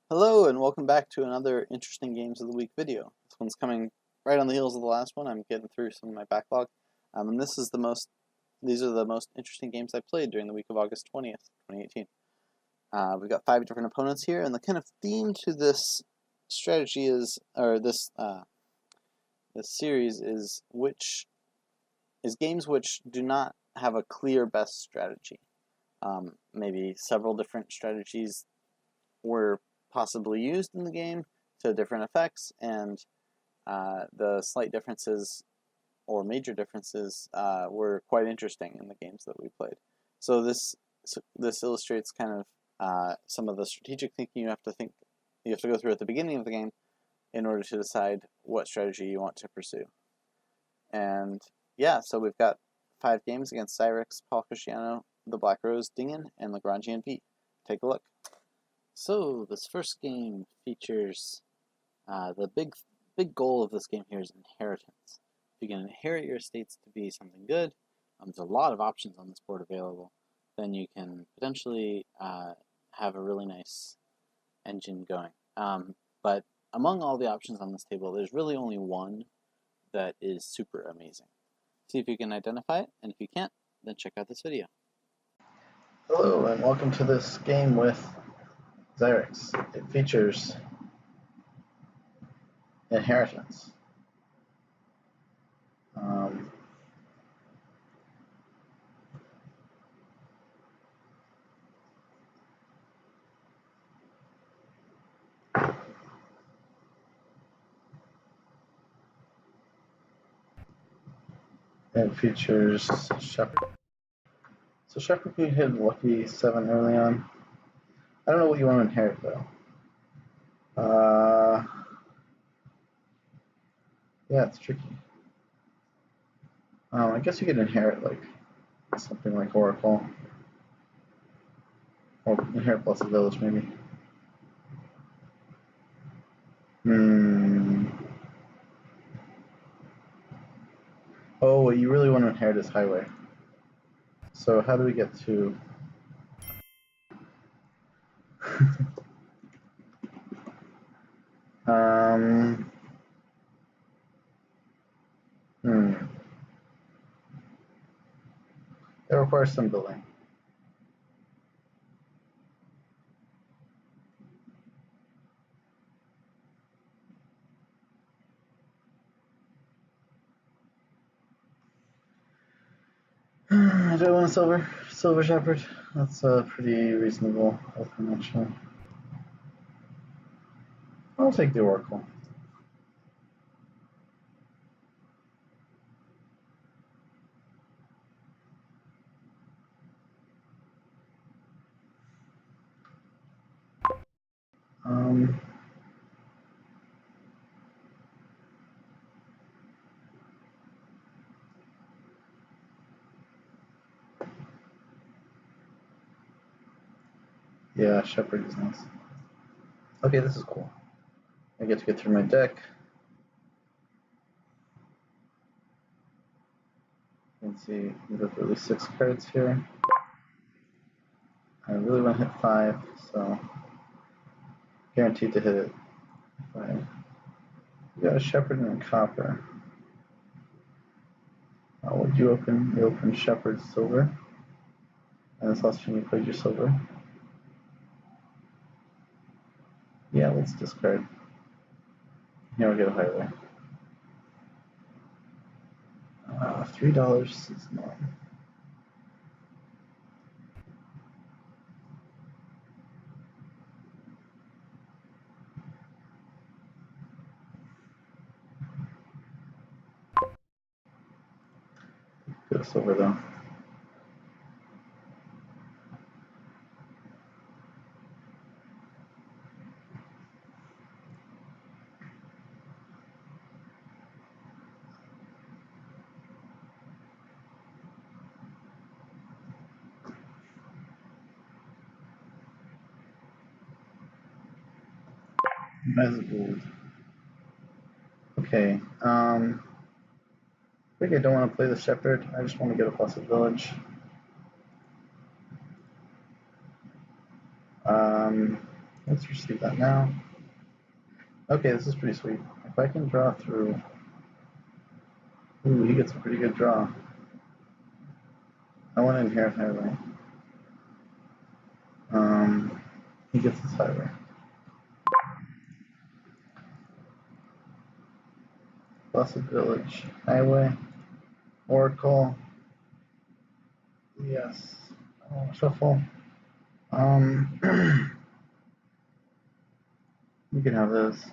Hello and welcome back to another interesting Games of the Week video. This one's coming right on the heels of the last one. I'm getting through some of my backlog. And these are the most interesting games I played during the week of August 20th, 2018. We've got 5 different opponents here, and the kind of theme to this strategy is, or this series is games which do not have a clear best strategy. Maybe several different strategies were possibly used in the game to different effects, and the slight differences or major differences were quite interesting in the games that we played. So this illustrates kind of some of the strategic thinking you have to go through at the beginning of the game in order to decide what strategy you want to pursue. And yeah, so we've got 5 games against Cyrix, Paul Cristiano, the Black Rose, Dingen, and Lagrangian V. Take a look. So this first game features the big goal of this game here is inheritance. If you can inherit your estates to be something good, there's a lot of options on this board available. Then you can potentially have a really nice engine going. But among all the options on this table, there's really only one that is super amazing. See if you can identify it, and if you can't, then check out this video. Hello and welcome to this game with Cyrix. It features inheritance. It features Shepherd. So Shepherd could hit Lucky 7 early on. I don't know what you want to inherit though. Yeah, it's tricky. I guess you could inherit like something like Oracle, or inherit Blessed Village maybe. Oh, what you really want to inherit is Highway. So how do we get to? It requires some building. I don't want a Silver Shepherd. That's a pretty reasonable outcome, actually. I'll take the Oracle. Yeah, Shepherd is nice. Okay, this is cool. I get to get through my deck. You can see we have at least 6 cards here. I really want to hit 5, so guaranteed to hit it. We got a Shepherd and a Copper. What would you open? You open Shepherd Silver. And this last time you played your Silver. Yeah, let's discard. Here we get a Highway. $3 is not. Go Silver though. That's gold. Okay, I think I don't want to play the Shepherd. I just want to get a Blessed Village. Let's receive that now. Okay, this is pretty sweet. If I can draw through... Ooh, he gets a pretty good draw. I want to inherit highway. He gets his highway. Blessed Village, highway, Oracle. Yes. Shuffle. You can have those.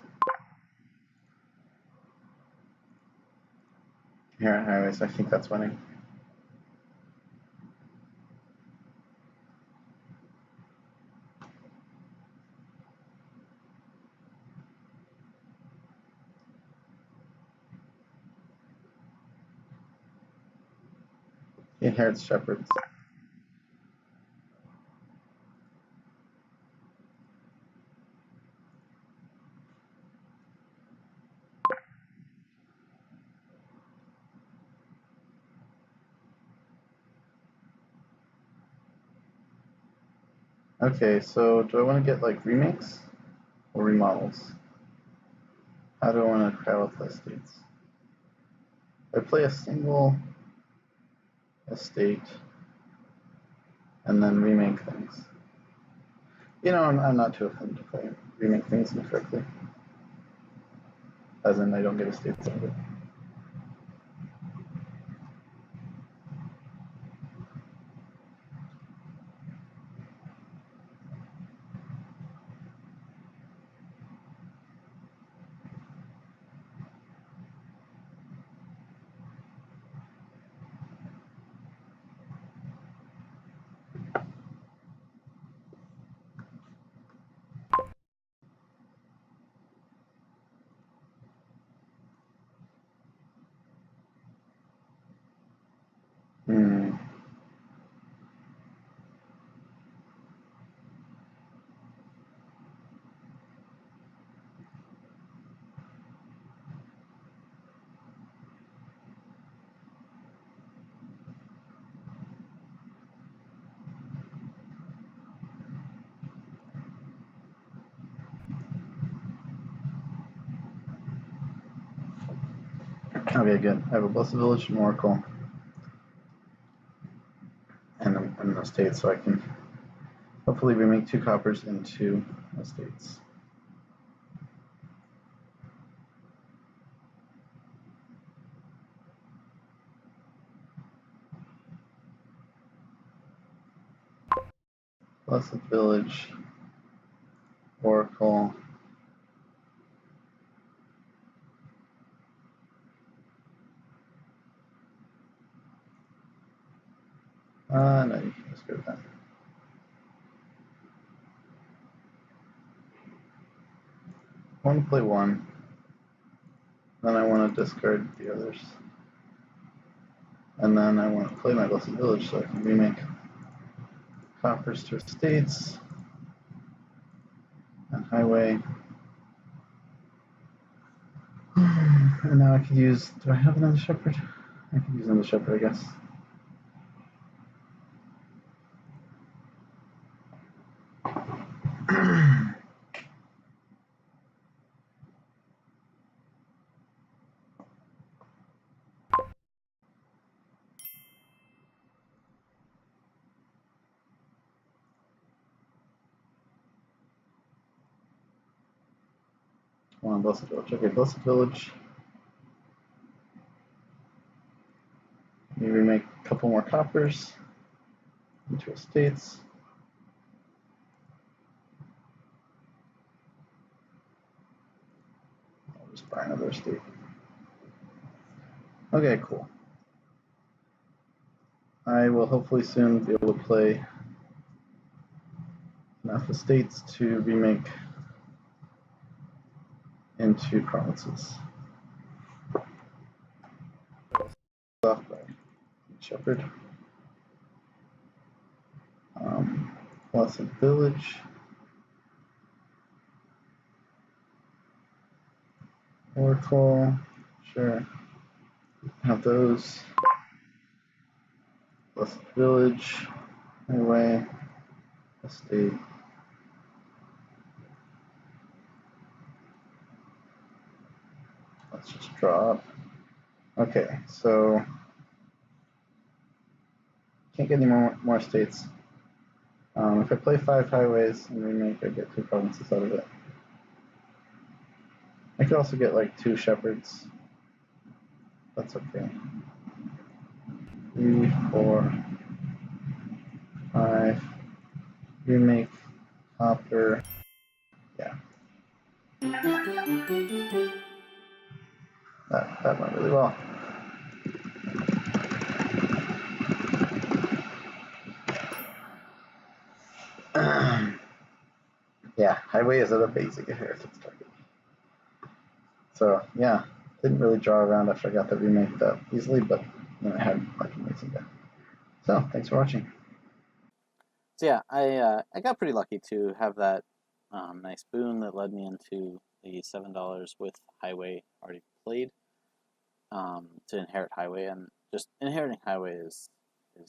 Inherit highways. I think that's winning. He inherits shepherds. Okay, so do I want to get like remakes or remodels? How do I want to crowd the estates? I play a single estate and then remake things. You know, I'm not too offended if I remake things incorrectly. As in, I don't get estates out of it. Okay, good. I have a Blessed Village and Oracle and an estate, so I can hopefully remake 2 coppers into estates. Blessed Village, Oracle. No, you can just go with that. I want to play 1. Then I want to discard the others. And then I want to play my Blessed Village so I can remake coppers to estates and highway. And now I could use, do I have another shepherd? I could use another shepherd, I guess. Come on, Blessed Village. Okay, Blessed Village. Let me remake a couple more coppers into estates. I'll just buy another estate. Okay, cool. I will hopefully soon be able to play enough estates to remake into provinces. Off by Shepherd. Blessed Village. Oracle. Sure. Have those. Blessed Village. Anyway. Estate. let's just draw up. Okay, so can't get any more states. If I play 5 highways and remake, I get 2 provinces out of it. I could also get like 2 shepherds. That's okay. 3, 4, 5. Remake, copper. Yeah. That went really well. Yeah, highway is at a basic inheritance target. So yeah, didn't really draw around after I got the remake that easily, but I had like amazing deck. So thanks for watching. So yeah, I got pretty lucky to have that nice boon that led me into the $7 with Highway already played to inherit Highway, and just inheriting Highway is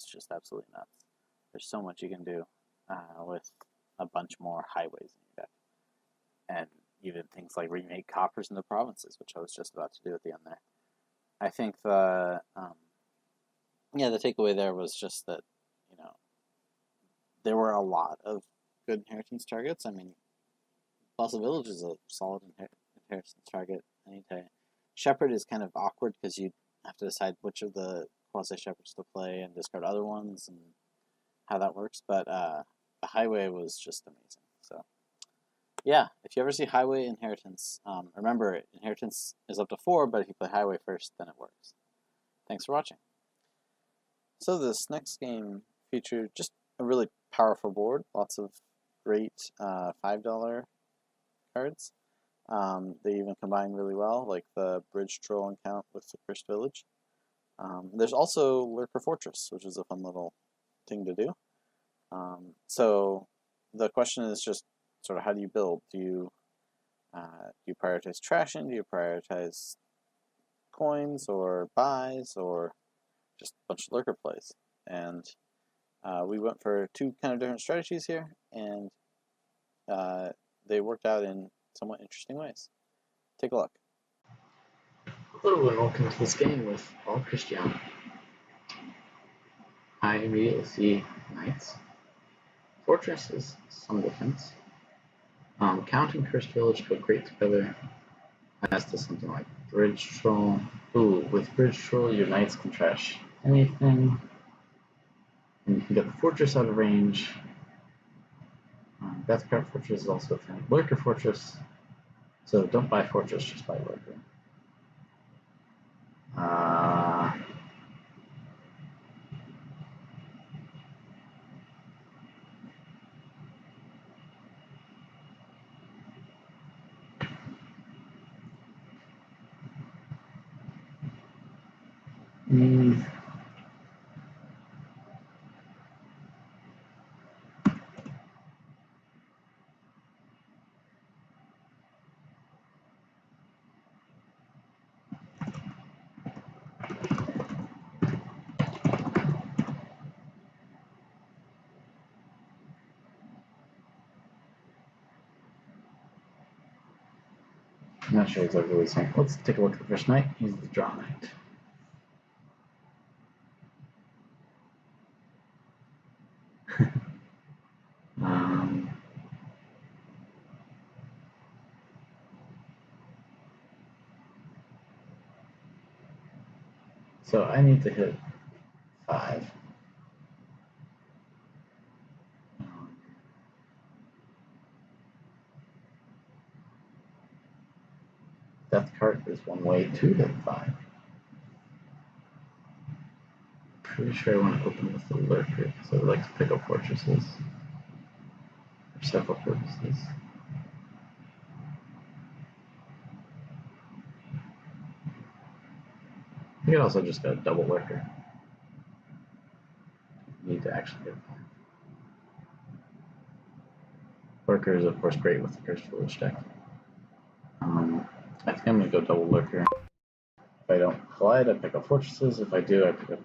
just absolutely nuts. There's so much you can do with a bunch more highways in your deck, and even things like remake coppers into provinces, which I was just about to do at the end there. I think the takeaway there was just that there were a lot of good inheritance targets. I mean, Fossil Village is a solid inheritance target anytime. Shepherd is kind of awkward because you have to decide which of the quasi shepherds to play and discard other ones and how that works. But the Highway was just amazing. So yeah, if you ever see Highway Inheritance, remember Inheritance is up to 4, but if you play Highway first, then it works. Thanks for watching. So this next game featured just a really powerful board, lots of great $5 cards. They even combine really well, like the Bridge Troll Encounter with the Cursed Village. There's also Lurker Fortress, which is a fun little thing to do. So the question is just sort of how do you build? Do you prioritize trashing? Do you prioritize coins or buys or just a bunch of lurker plays? And we went for 2 kind of different strategies here, and they worked out in somewhat interesting ways. Take a look. Hello and welcome to this game with all Christian. I immediately see knights, fortresses, some defense. Count and Cursed Village go great together as to something like Bridge Troll. Ooh, with Bridge Troll your knights can trash anything. And you can get the fortress out of range. Deathcart Fortress is also a thing. Lurker Fortress. So don't buy Fortress, just buy Lurker. I'm not sure exactly what he's saying. Let's take a look at the first knight. He's the draw knight. So I need to hit 5. Deathcart is one way to hit 5. Pretty sure I want to open with the Lurker, so I like to pick up fortresses for several purposes. You can also just go double Lurker. You need to actually get 5. Lurker is of course great with the Cursed Village deck. I think I'm going to go double Lurker. If I don't collide, I pick up fortresses. If I do, I pick up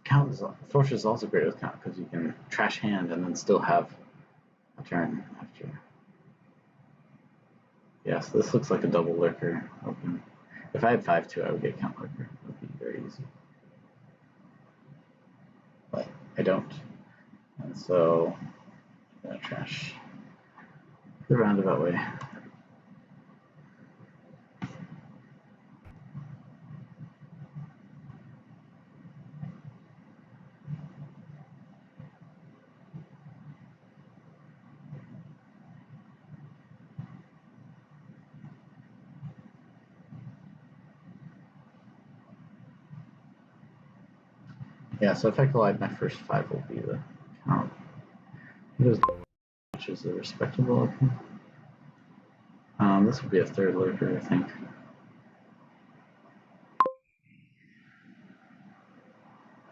Count. Fortress is also great with Count because you can trash hand and then still have a turn after. Yes, this looks like a double Lurker open. If I had 5-2, I would get count marker. It would be very easy. But I don't. And so I'm going to trash the roundabout way. Yeah, so if I collide, my first 5 will be the count. Which is a respectable outcome. This will be a third lurker, I think.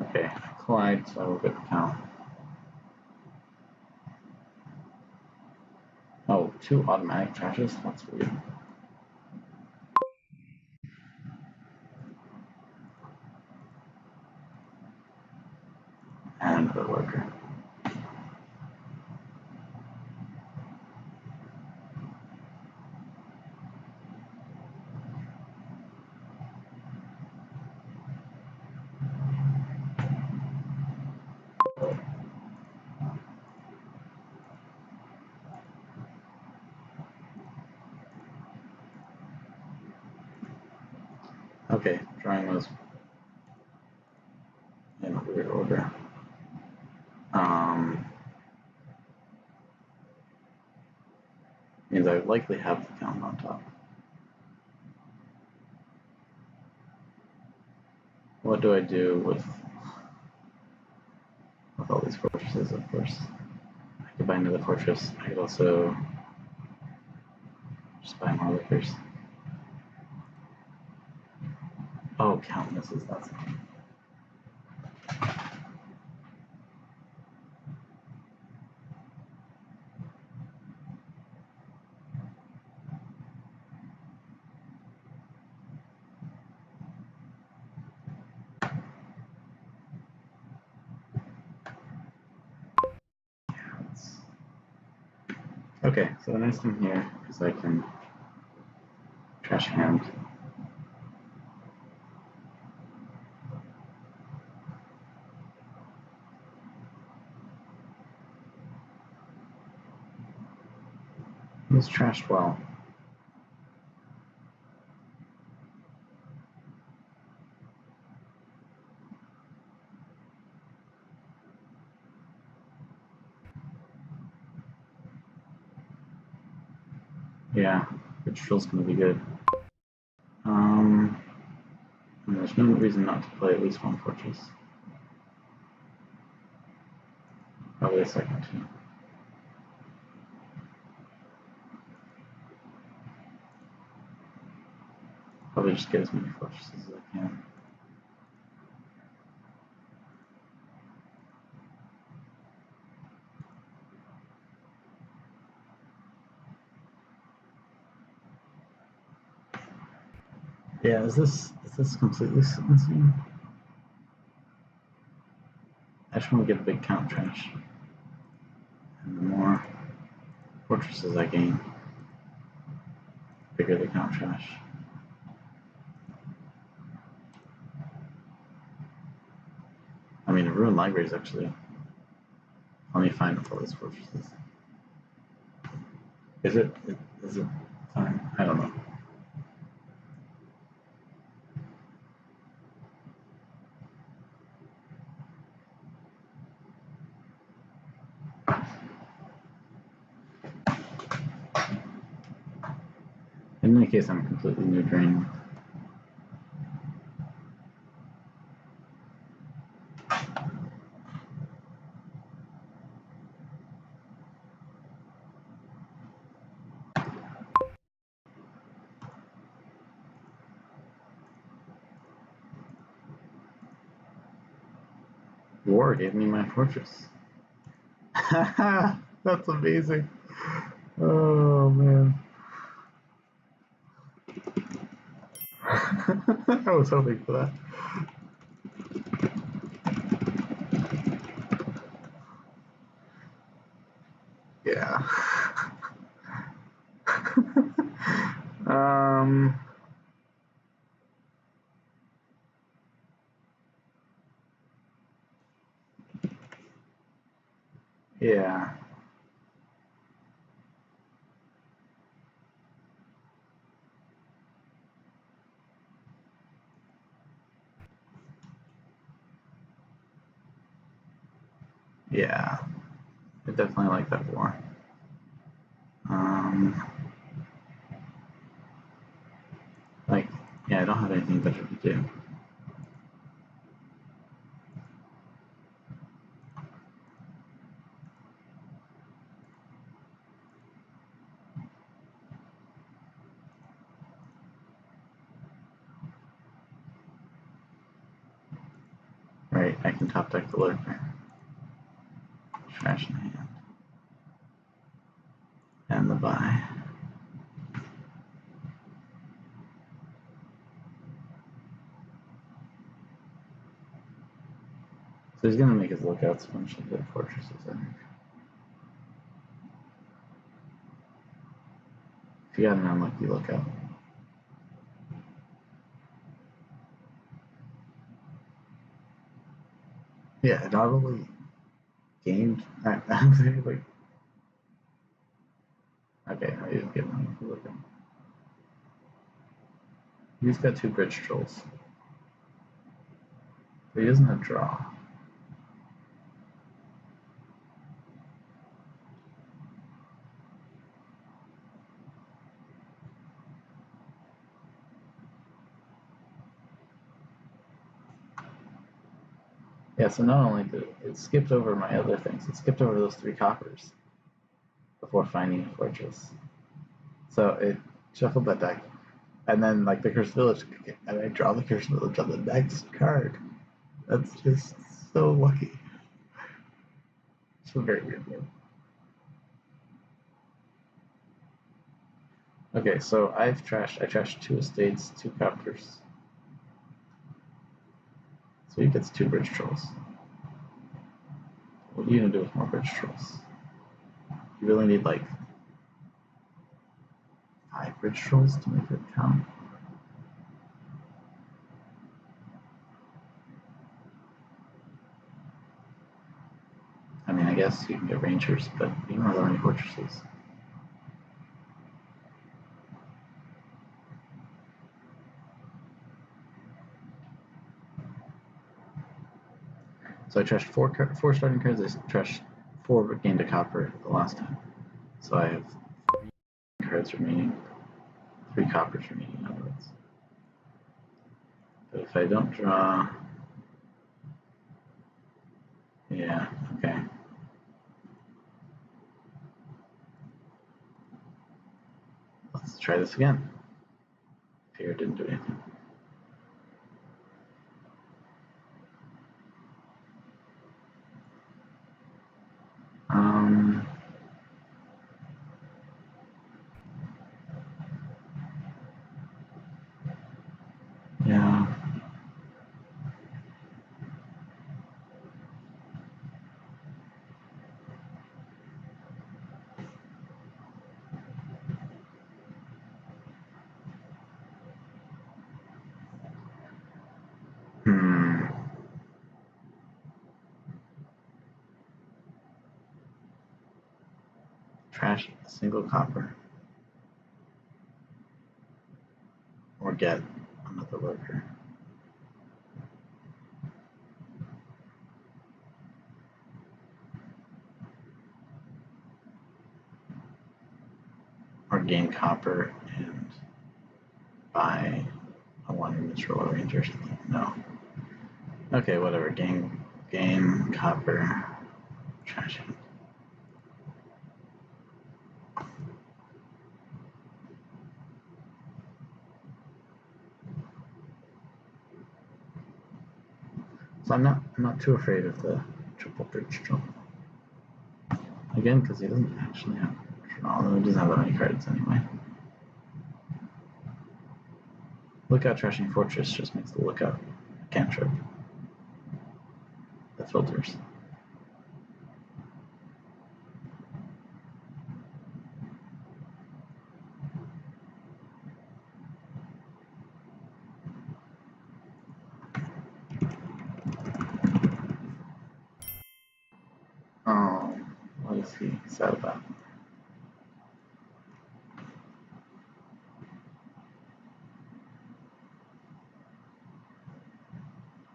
Okay, collide, so I will get the count. Oh, 2 automatic trashes? That's weird. And the lurker. Okay, drawing those in weird order. Means I would likely have the count on top. What do I do with all these fortresses? Of course, I could buy another fortress. I could also just buy more lurkers. Oh, count misses. That's okay, so the nice thing here is I can trash hand. He's trashed well. Yeah, which drill's gonna be good. And there's no reason not to play at least one fortress. Probably a second too. Probably just get as many fortresses as I can. Yeah, is this completely insane? I just want to get a big count trash. And the more fortresses I gain, the bigger the count trash. I mean, a ruined library is actually. Let me find all these fortresses. Is it fine? I don't know. In any case, I'm completely new draining. War gave me my fortress. That's amazing. Oh man. I was hoping for that. Yeah. Yeah. Yeah. I definitely like that more. Like, yeah, I don't have anything better to do. Right, I can top deck the lurker. Trash in hand. And the buy. So he's gonna make his lookouts eventually hit fortresses, I think. If you got an unlucky lookout. Yeah, it not only gained like okay, I didn't get an unlucky lookout. He's got 2 bridge trolls. But he doesn't have draw. Yeah, so not only did it skipped over my other things, it skipped over those 3 coppers before finding a fortress. So it shuffled that deck, and then like the Cursed Village, and I draw the Cursed Village on the next card. That's just so lucky. It's a very weird move. Okay, so I trashed 2 estates, 2 coppers. So he gets 2 bridge trolls. What are you gonna do with more bridge trolls? You really need like 5 bridge trolls to make it count. I mean, I guess you can get rangers, but you don't have that many fortresses. So I trashed 4 starting cards. I trashed 4 but gained a copper the last time. So I have 3 cards remaining, 3 coppers remaining, in other words. But if I don't draw, yeah, okay. Let's try this again. Here didn't do anything. Yeah. Trash a single copper. Or get another lurker. Or gain copper and buy a 1-image roller ranger or something. No. Okay, whatever. Gain copper. Trash it. So I'm not too afraid of the triple bridge troll. Again, because he doesn't actually have draw, although he doesn't have that many cards anyway. Lookout trashing fortress just makes the lookout a cantrip. That filters. Oh, is he sad about?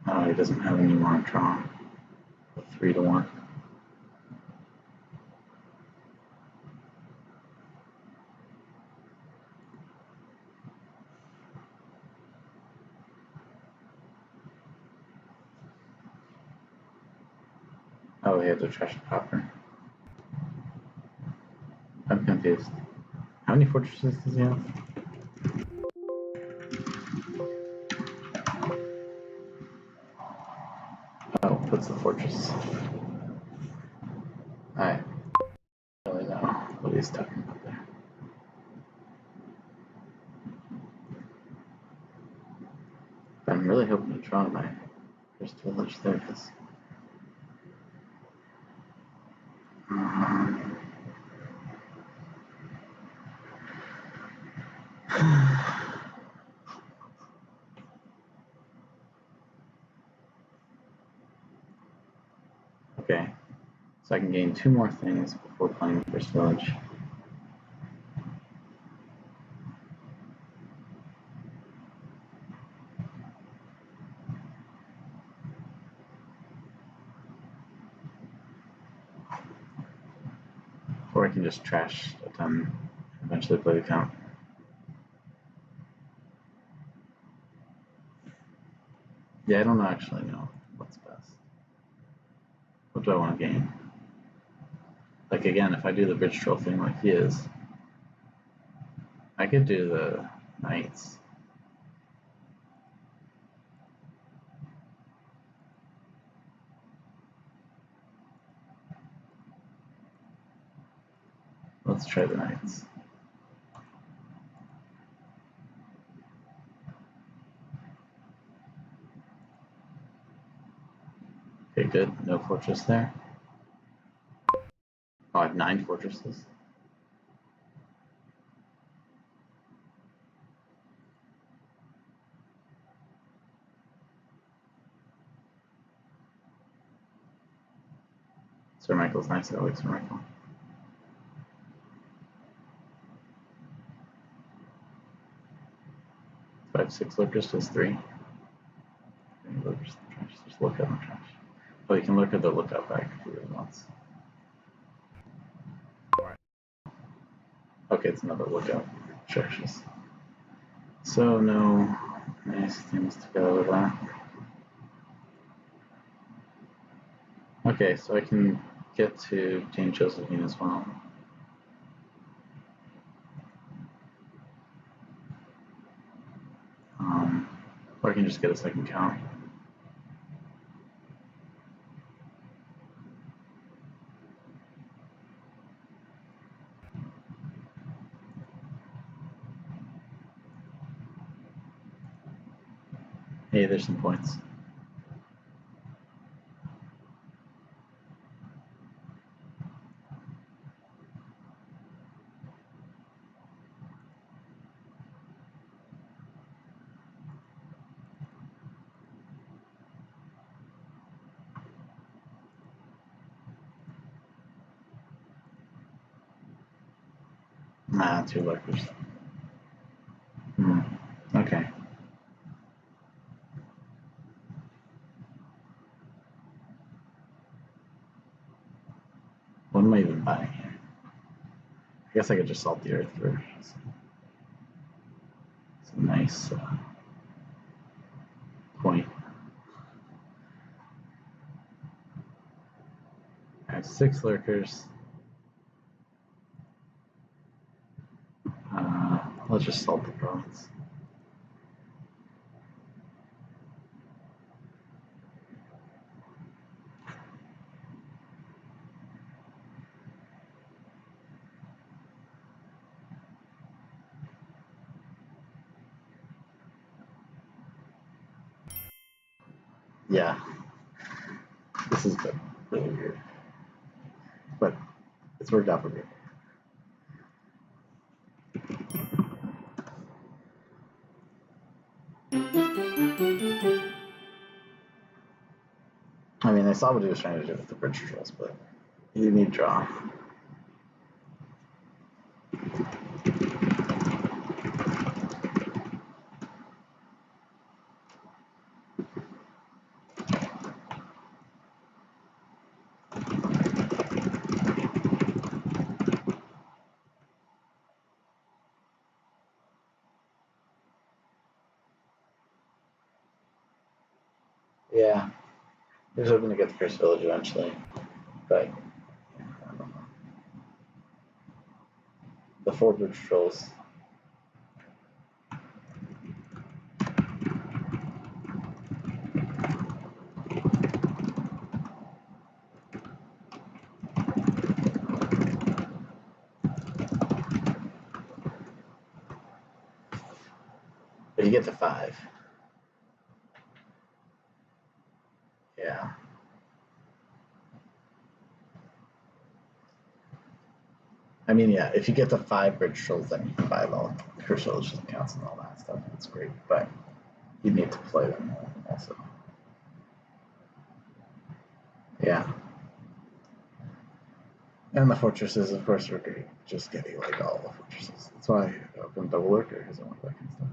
Oh, he doesn't have any more draw. 3-1. Oh, he had to trash the copper. I'm confused. How many fortresses does he have? Oh, what's the fortress? I don't really know what he's talking about there. But I'm really hoping to draw my first village there, because okay, so I can gain 2 more things before playing the first village. Or I can just trash a ton and eventually play the count. Yeah, I don't actually know what's best. What do I want to gain? Like, again, if I do the bridge troll thing like he is, I could do the knights. Let's try the knights. Okay, good. No fortress there. Oh, I have 9 fortresses. Sir Michael's nice. I like Sir Michael. 5, 6 lurkers does 3. Lurkers, trash. Just look up and trash. Oh, you can lurk at the lookout back if you really wants. Okay, it's another lookout. Churches. So no nice things to go with that. Okay, so I can get to Jane Josephine as well. Or I can just get a second count. Hey, there's some points. Nah, 2 lurkers. Okay. What am I even buying here? I guess I could just salt the earth for some nice point. I have 6 lurkers. Let's just salt the province. Yeah, this has been really weird, but it's worked out for me. I mean, I saw what he was trying to do with the bridge trolls, but you need draw. Yeah. He was hoping to get the Cursed Village eventually, but yeah, I don't know. The 4 Bridge Trolls. But you get the 5. Yeah. I mean, yeah, if you get the 5 Bridge Trolls, then you can buy the Cursed Village accounts and all that stuff. That's great, but you need to play them also. Yeah. And the fortresses, of course, are great. Just getting like all the fortresses. That's why I opened Double Lurker, because I want that kind of stuff.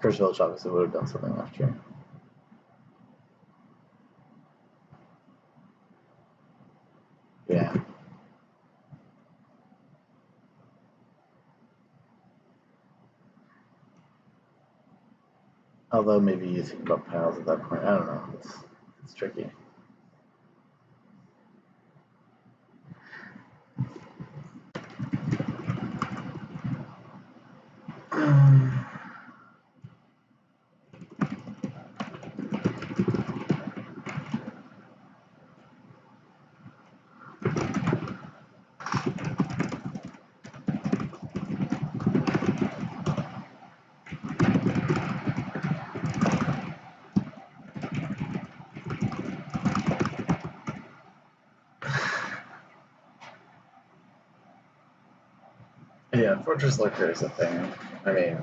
Cursed Village obviously would have done something last year. Yeah. Although maybe you think about piles at that point. I don't know. It's tricky. Yeah, Fortress Lurker is a thing. I mean,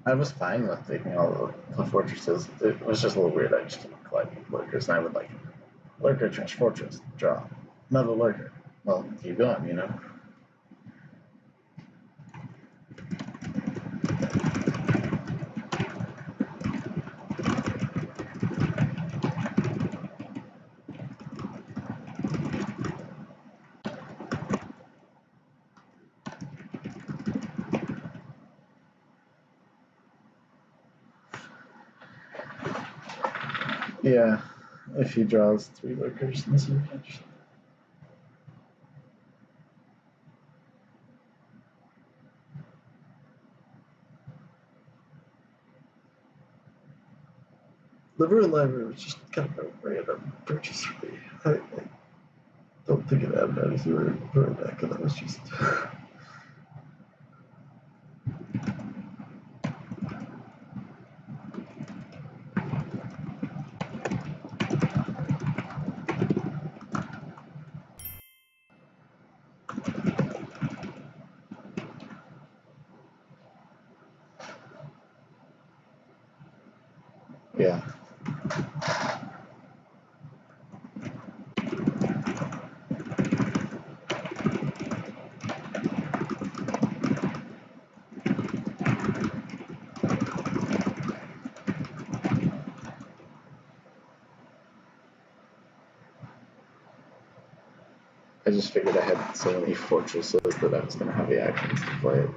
I was fine with taking all the fortresses. It was just a little weird. I just didn't collect lurkers, and I would like lurker trash fortress draw another lurker. Well, keep going, you know. Yeah, if he draws 3 lurkers in this match. The Ruin Library was just kind of a random purchase for me. I don't think it added anything for a deck, and that was just. Yeah. I just figured I had so many fortresses that I was going to have the actions to play it.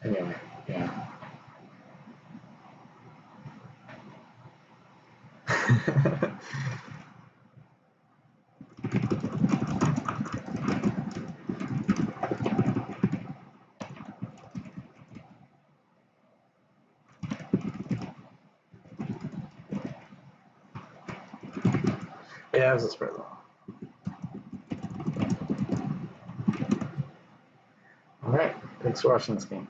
Anyway, yeah. Yeah, it was a spread though. Alright, thanks for watching this game.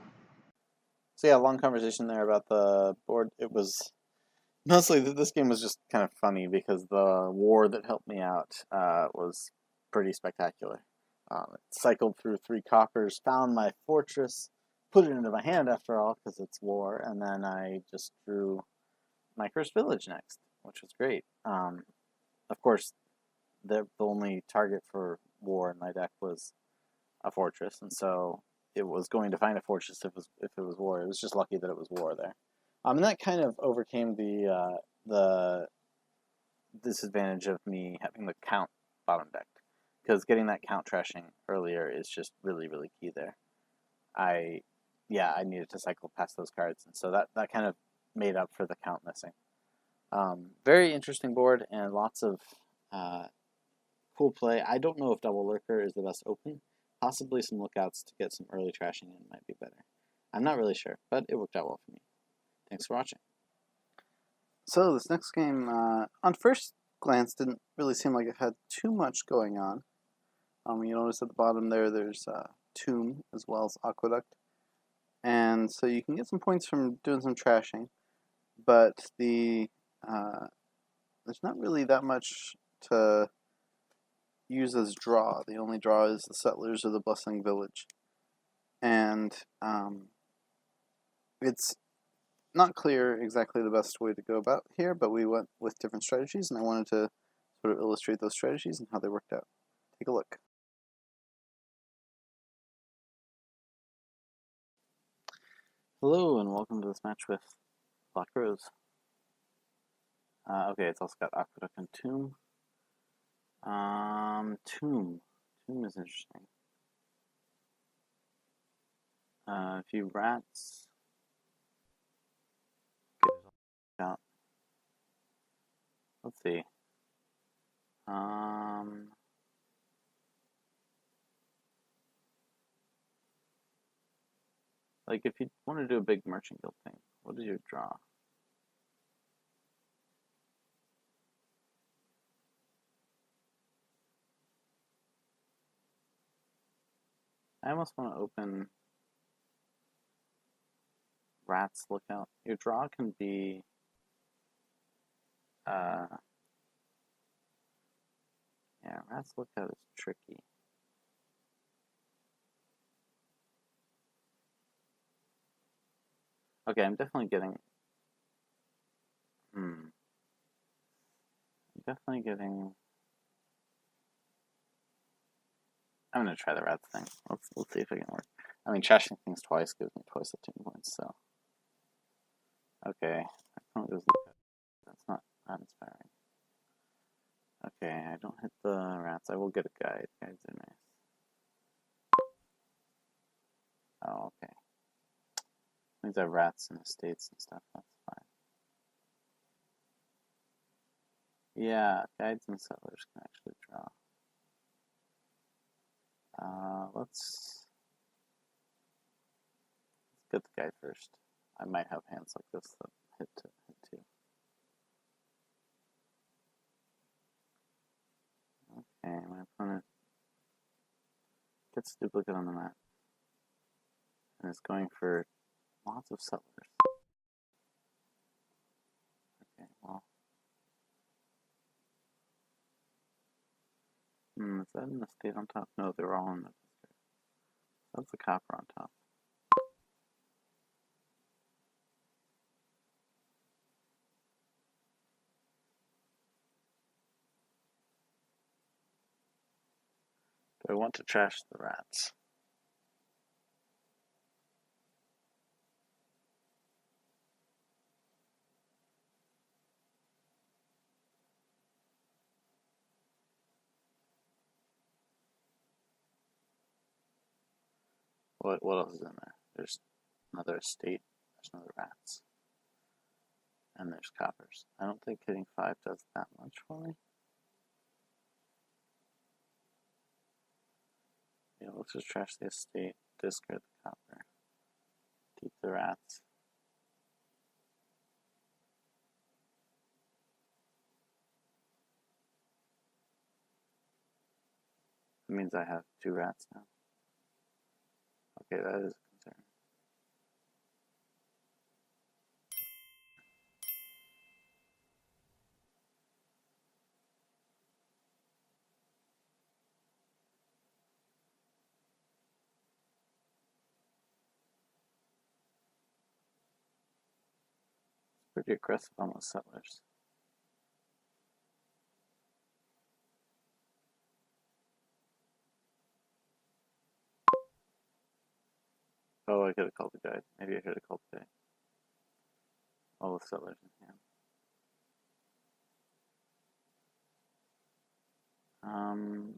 So yeah, long conversation there about the board. It was mostly that this game was just kind of funny because the war that helped me out was pretty spectacular. It cycled through 3 coppers, found my fortress, put it into my hand after all because it's war, and then I just drew my cursed village next, which was great. Of course, the only target for war in my deck was a fortress, and so it was going to find a fortress if it was war. It was just lucky that it was war there. And that kind of overcame the disadvantage of me having the count bottom decked, because getting that count trashing earlier is just really, really key there. I needed to cycle past those cards, and so that kind of made up for the count missing. Very interesting board and lots of cool play. I don't know if Double Lurker is the best open. Possibly some lookouts to get some early trashing in might be better. I'm not really sure, but it worked out well for me. Thanks for watching. So this next game, on first glance, didn't really seem like it had too much going on. You notice at the bottom there's Tomb as well as Aqueduct. And so you can get some points from doing some trashing, but there's not really that much to use as draw. The only draw is the Settlers or the Blessing Village. And it's not clear exactly the best way to go about here, but we went with different strategies, and I wanted to sort of illustrate those strategies and how they worked out. Take a look. Hello, and welcome to this match with Black Rose. Okay, it's also got Aqueduct and Tomb. Tomb is interesting. A few rats. Out. Let's see. Like if you want to do a big merchant guild thing, what is your draw? I almost want to open Rats Lookout. Your draw can be yeah, Rats Lookout is tricky. Okay, I'm definitely getting I'm definitely getting I'm gonna try the rats thing. Let's see if it can work. I mean, trashing things twice gives me twice the 2 points, so okay. I don't just look at that's not inspiring. Okay, I don't hit the rats. I will get a guide. Guides are nice. Oh, okay. Means I have rats and estates and stuff. That's fine. Yeah, guides and settlers can actually draw. Let's get the guide first. I might have hands like this that hit 2. Okay, my opponent gets a duplicate on the map and is going for lots of settlers. Okay, well. Is that an estate on top? No, they're all in the district. That's the copper on top. Do I want to trash the rats? What else is in there? There's another estate, there's another rats, and there's coppers. I don't think hitting 5 does that much for me. Yeah, let's just trash the estate, discard the copper, keep the rats. That means I have 2 rats now. Okay, that is a concern. It's pretty aggressive on those settlers. Oh, I could have called the guide. Maybe I should have called the guide. All the settlers in hand.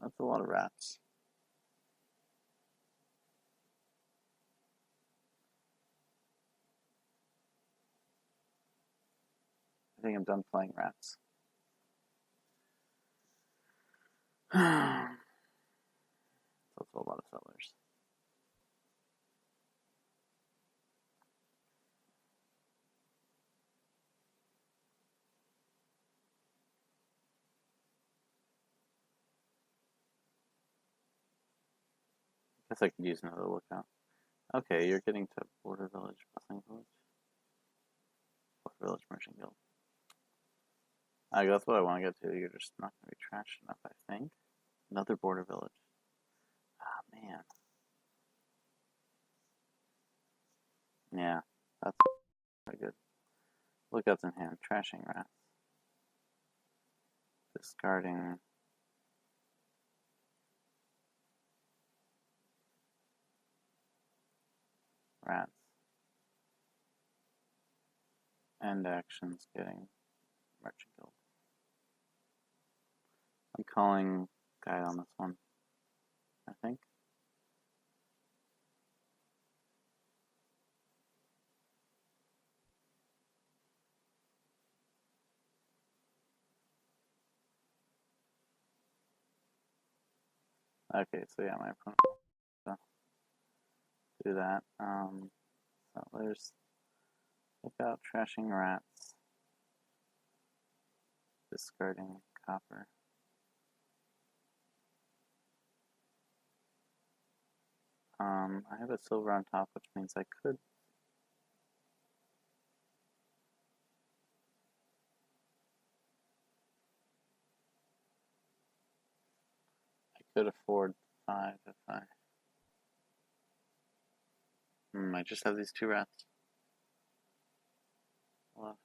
That's a lot of rats. I think I'm done playing rats. That's also a lot of settlers. I guess I could use another lookout. Okay, you're getting to Border Village, Bustling Village. Border Village Merchant Guild. That's what I want to get to. You're just not going to be trashed enough, I think. Another Border Village. Ah, man. Yeah, that's pretty good. Lookouts in hand. Trashing rats. Discarding rats. End actions getting Merchant Guild. I'm calling guide on this one, I think. Okay, so yeah, my opponent will do that. Settlers, look out, trashing rats, discarding copper. I have a silver on top, which means I could afford 5 if I I just have these 2 rats left.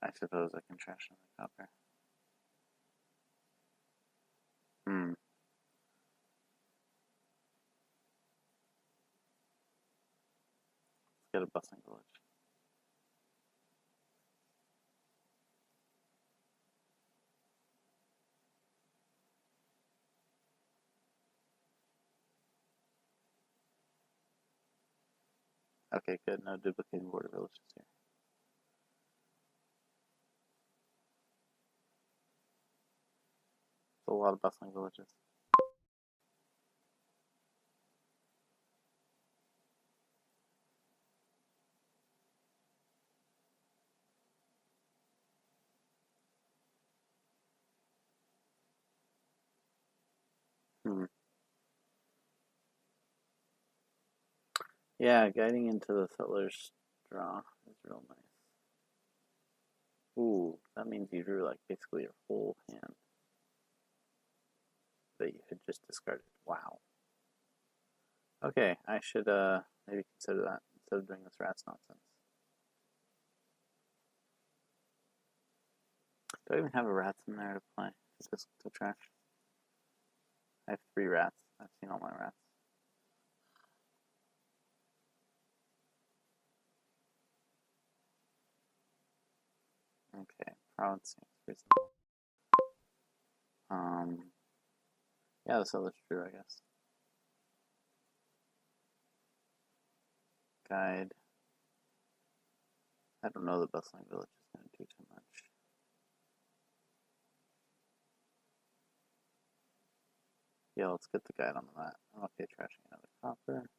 I suppose I can trash another copper. Let's get a bustling village. Okay, good. No duplicating border villages here. It's a lot of bustling villages. Yeah, guiding into the settlers draw is real nice. Ooh, that means you drew like basically your whole hand that you had just discarded. Wow. Okay, I should maybe consider that instead of doing this rats nonsense. Do I even have a rats in there to play? To trash? I have 3 rats. I've seen all my rats. Okay, province seems reasonable. Yeah, the settlers true, I guess. Guide. I don't know the bustling village is going to do too much. Yeah, let's get the guide on the map. I'm okay trashing another copper.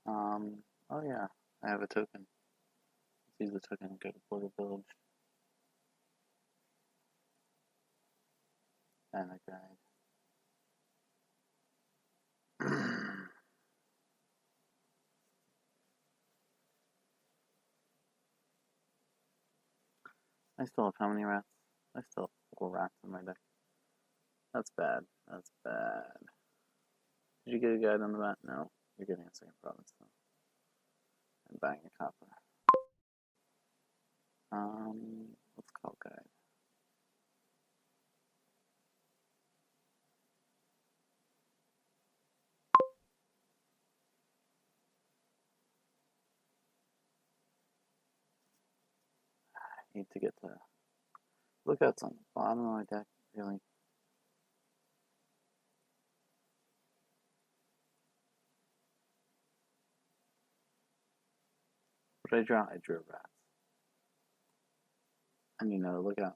Oh yeah, I have a token. Let's use the token and go to Border Village. And a guide. I still have how many rats? I still have 4 rats in my deck. That's bad. That's bad. Did you get a guide on the bat? No. You're getting a second province though. And buying a copper. Let's call guide. I need to get to lookouts on the bottom of my deck, really. What did I draw? I drew rats. I need another lookout.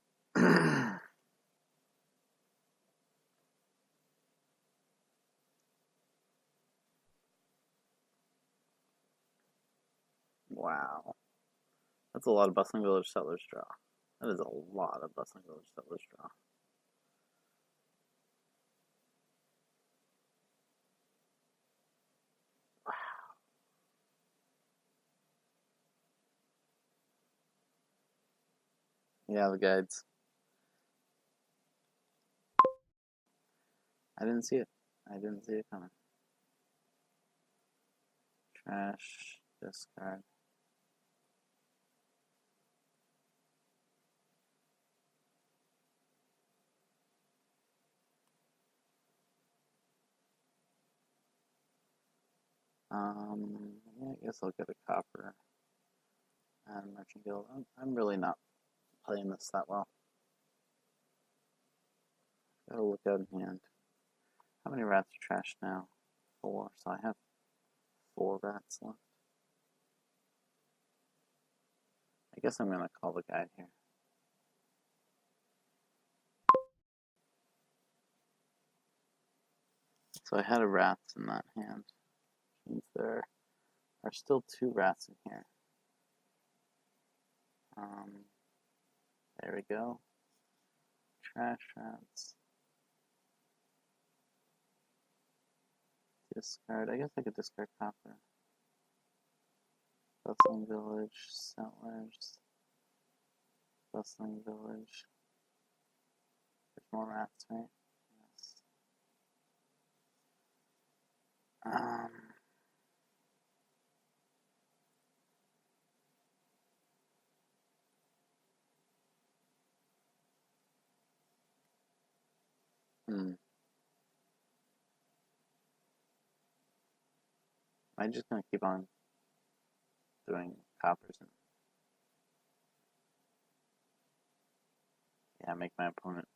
Wow. That's a lot of Bustling Village Settlers draw. That is a lot of Bustling Village Settlers draw. Wow. Yeah, the guides. I didn't see it. I didn't see it coming. Trash, discard. Yeah, I guess I'll get a copper and Merchant Guild. I'm really not playing this that well. Gotta look out in hand. How many rats are trash now? 4, so I have 4 rats left. I guess I'm gonna call the guide here. So I had a rats in that hand. Means there are still 2 rats in here. There we go. Trash rats. Discard. I guess I could discard copper. Bustling Village, Settlers. Bustling Village. There's more rats, right? Yes. Am I just gonna keep on doing coppers and make my opponent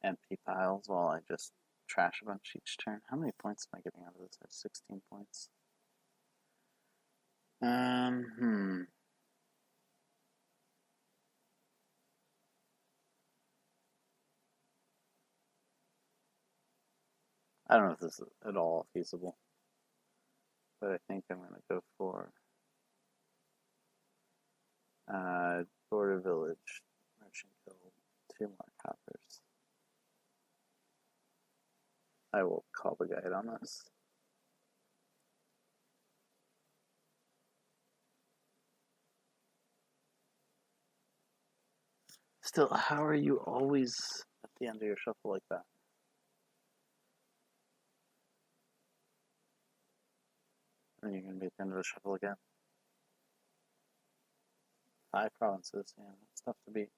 empty piles while I just trash a bunch each turn? How many points am I getting out of this? I have 16 points. I don't know if this is at all feasible, but I think I'm gonna go for Border Village, Merchant Guild, 2 more coppers. I will call the guide on this. Still, how are you always at the end of your shuffle like that? And you're going to be at the end of the shuffle again. 5 provinces, yeah, that's tough to beat.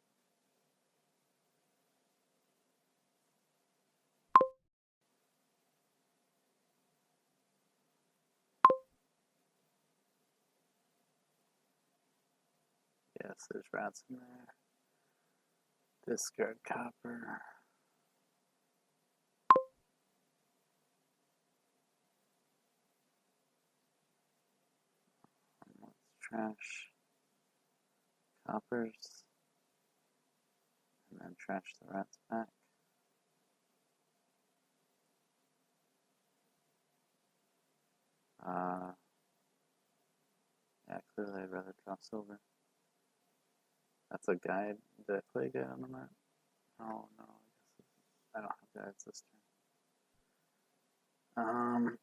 Yes, there's rats in there. Discard copper. Let's trash coppers. And then trash the rats back. Yeah, clearly I'd rather draw silver. That's a guide. Did I play a guide on the map? Oh no, I don't have guides this turn.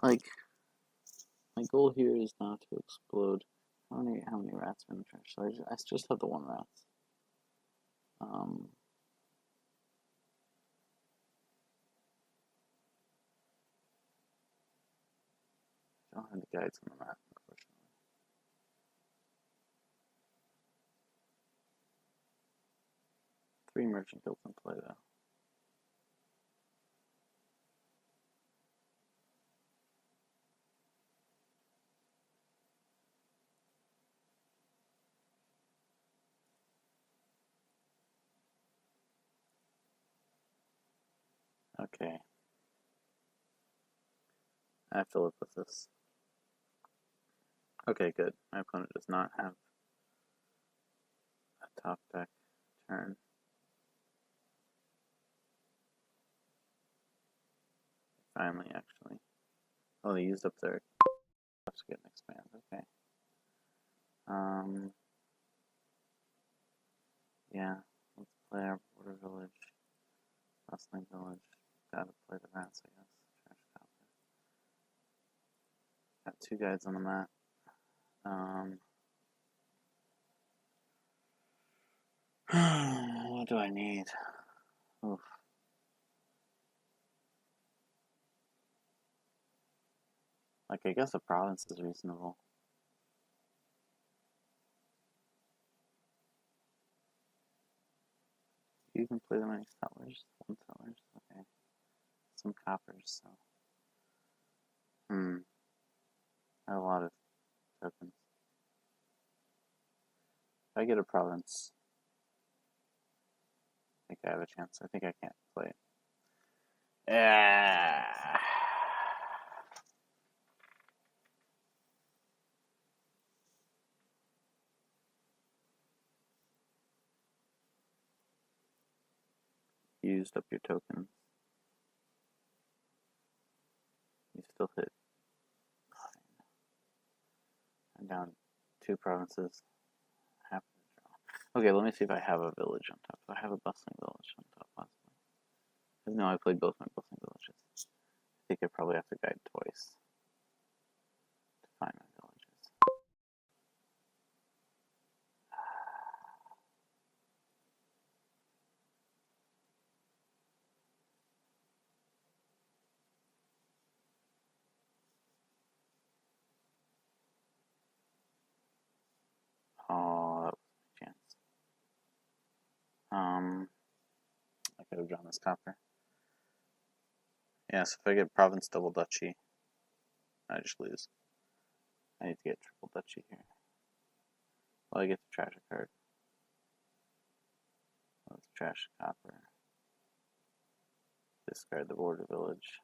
Like, my goal here is not to explode. How many rats are in the trash? So I just have the one rat. I don't have the guides on the map, unfortunately. Three merchant guilds in play though. Okay. I have to live with this. Okay, good. My opponent does not have a top deck turn. Finally, actually. Oh, they used up their stuff to get an expand. Okay. Yeah. Let's play our border village. Bustling village. Gotta play the rats, I guess. Trash copper. Got two guides on the map. What do I need? Oof. Like, I guess a province is reasonable. You can play them any settlers? One settlers? Okay. Some coppers, so. I have a lot of tokens. If I get a province, I think I have a chance. I think I can't play it. Yeah. Used up your tokens. You still hit. I'm down 2 provinces. Half the draw. Okay, let me see if I have a village on top. Do I have a bustling village on top, possibly? No, I played both my bustling villages. I think I probably have to guide twice to find my villages. Oh, that was a chance. I could have drawn this copper. Yeah, so if I get province double duchy, I just lose. I need to get triple duchy here. Well, I get to trash a card. Let's trash copper. Discard the border village.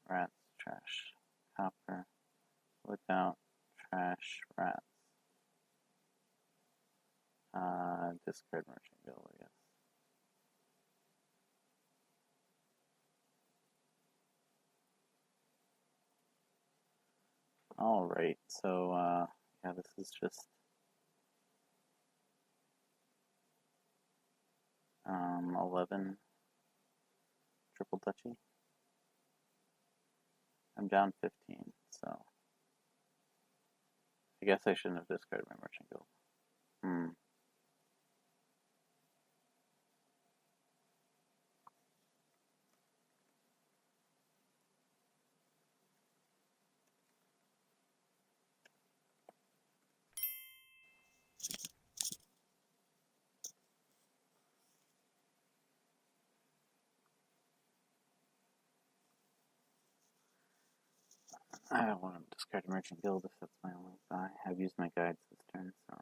Rats, trash, copper. Without trash, rats. Discard merchant guild, I guess. Alright, so, yeah, this is just 11 triple duchy. I'm down 15, so I guess I shouldn't have discarded my merchant guild. I don't want to discard a merchant guild if that's my only buy. I've used my guides this turn, so.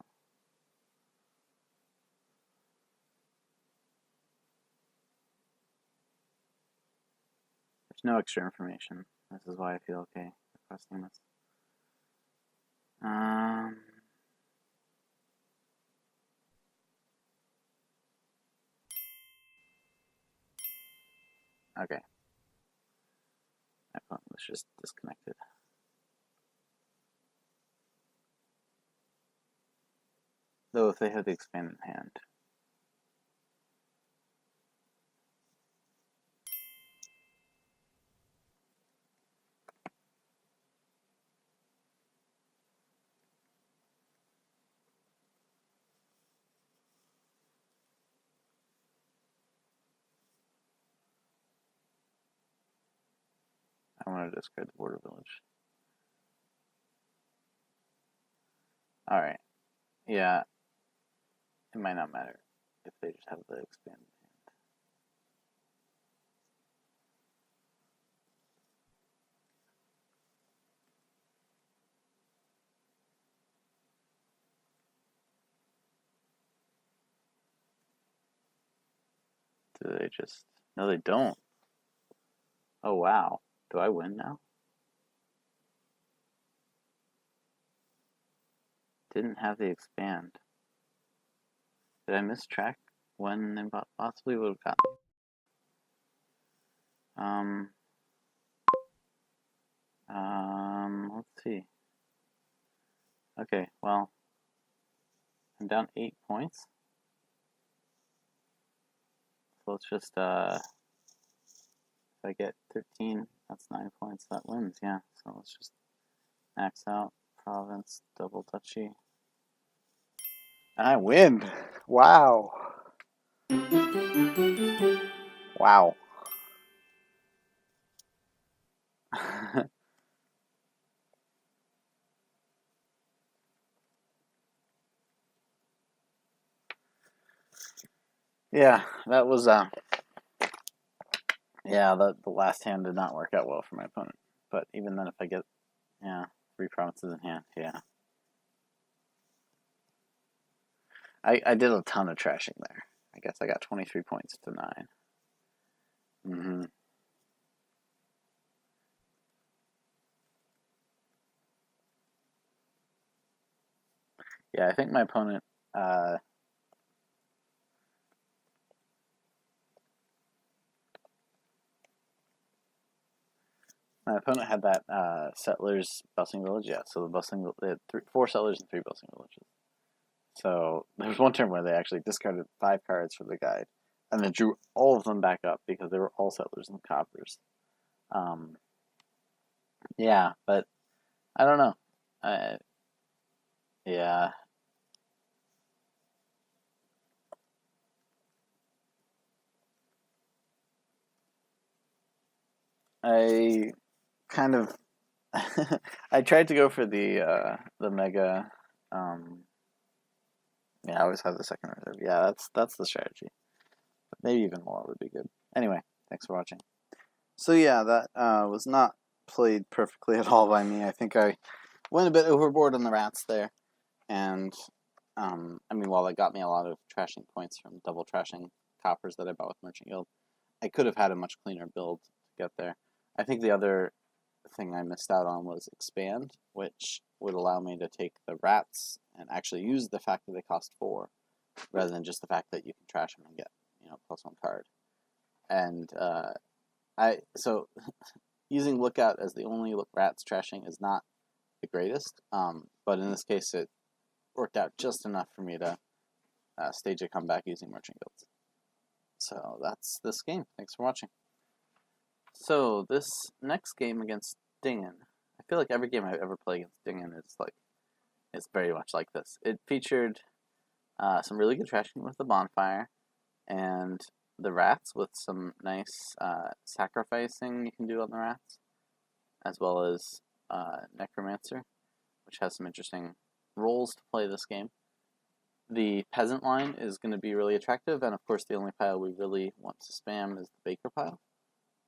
There's no extra information. This is why I feel okay requesting this. Okay. My phone was just disconnected. Though if they had the expand in hand. I want to discard the border village. Alright. Yeah. It might not matter if they just have the expand in hand. Do they just... No, they don't. Oh, wow. Do I win now? Didn't have the expand. Did I miss track when they possibly would have gotten? Let's see. Okay, well, I'm down 8 points. So let's just, if I get 13, that's 9 points, that wins, yeah. So let's just max out, province, double touchy. And I win! Wow! Wow. Yeah, that was, yeah, the last hand did not work out well for my opponent. But even then, if I get, yeah, 3 provinces in hand, yeah. I did a ton of trashing there. I guess I got 23 points to 9. Mm-hmm. Yeah, I think my opponent, had that settlers bustling village. Yeah, so the bustling, they had 4 settlers and 3 bustling villages. So there was one turn where they actually discarded 5 cards from the guide, and then drew all of them back up because they were all settlers and coppers. Yeah, but I don't know. Yeah. I kind of I tried to go for the mega. Yeah, I always have the second reserve. Yeah, that's the strategy. But maybe even more would be good. Anyway, thanks for watching. So yeah, that was not played perfectly at all by me. I think I went a bit overboard on the rats there, and I mean, while that got me a lot of trashing points from double trashing coppers that I bought with Merchant Guild, I could have had a much cleaner build to get there. I think the other thing I missed out on was expand, which would allow me to take the rats and actually use the fact that they cost 4, rather than just the fact that you can trash them and get, +1 card. And so using Lookout as the only rats trashing is not the greatest, but in this case it worked out just enough for me to stage a comeback using Merchant Guilds. So that's this game. Thanks for watching. So this next game against Dingen, I feel like every game I ever play against Dingen is very much like this. It featured some really good trashing with the bonfire, and the rats with some nice sacrificing you can do on the rats, as well as Necromancer, which has some interesting roles to play this game. The peasant line is going to be really attractive, and of course the only pile we really want to spam is the baker pile.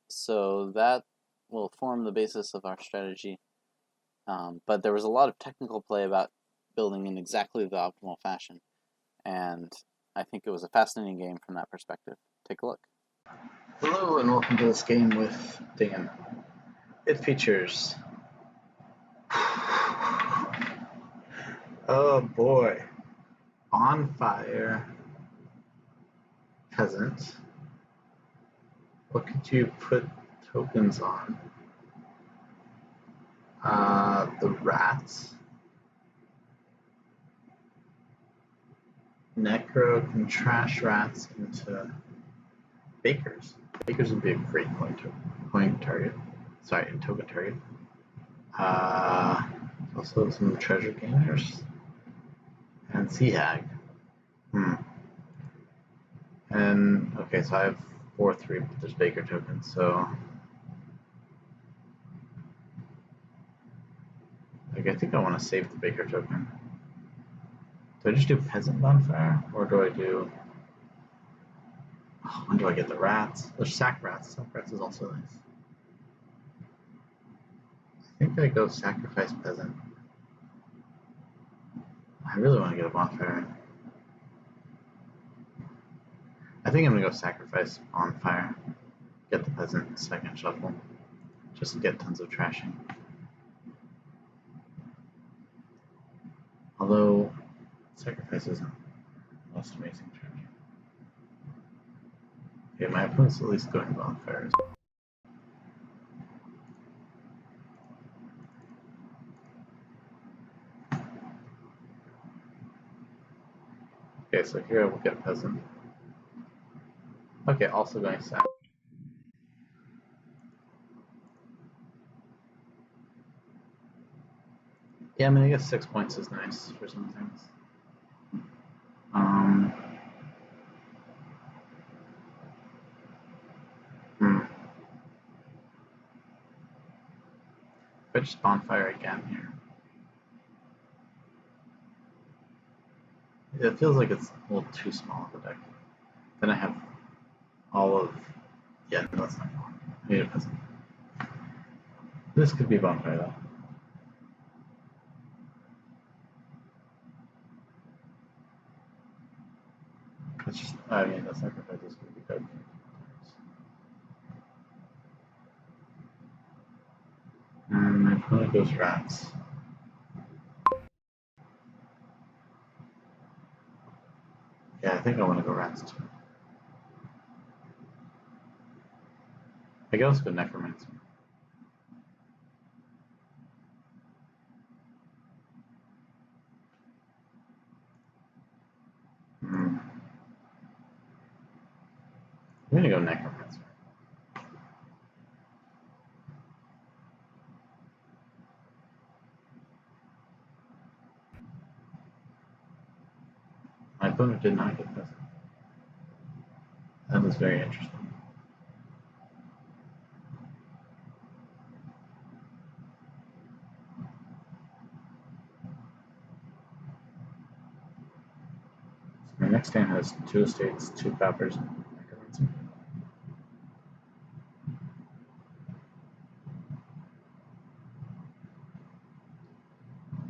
So that will form the basis of our strategy. But there was a lot of technical play about building in exactly the optimal fashion, and I think it was a fascinating game from that perspective. Take a look. Hello and welcome to this game with Dingen. It features... oh boy. Bonfire, peasant, What could you put tokens on? The rats. Necro can trash rats into bakers. Bakers would be a great token target. Also some treasure gainers and sea hag. And okay, so I have 4/3, but there's baker tokens, so like I think I want to save the baker token. Do I just do peasant bonfire, or do I do? Oh, when do I get the rats? There's sack rats. Sack rats is also nice. I think I go sacrifice peasant. I really want to get a bonfire. I think I'm gonna go sacrifice bonfire. Get the peasant second shuffle, just to get tons of trashing. Although sacrifice isn't the most amazing trashing. Okay, my opponent's at least going bonfires. Okay, so here I will get peasant. Okay, also going sack. Yeah, I mean, I guess 6 points is nice for some things. If I just bonfire again here. It feels like it's a little too small of a deck. Then I have all of... Yeah, no, that's not going. I need a peasant. This could be bonfire though. It's just, I mean, the sacrifice is going to be good. And my opponent goes rats. Yeah, I think I want to go rats too. I could also go necromancer. I'm gonna go necromancer. My opponent did not get peasant. That was very interesting. So my next hand has 2 estates, 2 coppers, and necromancer.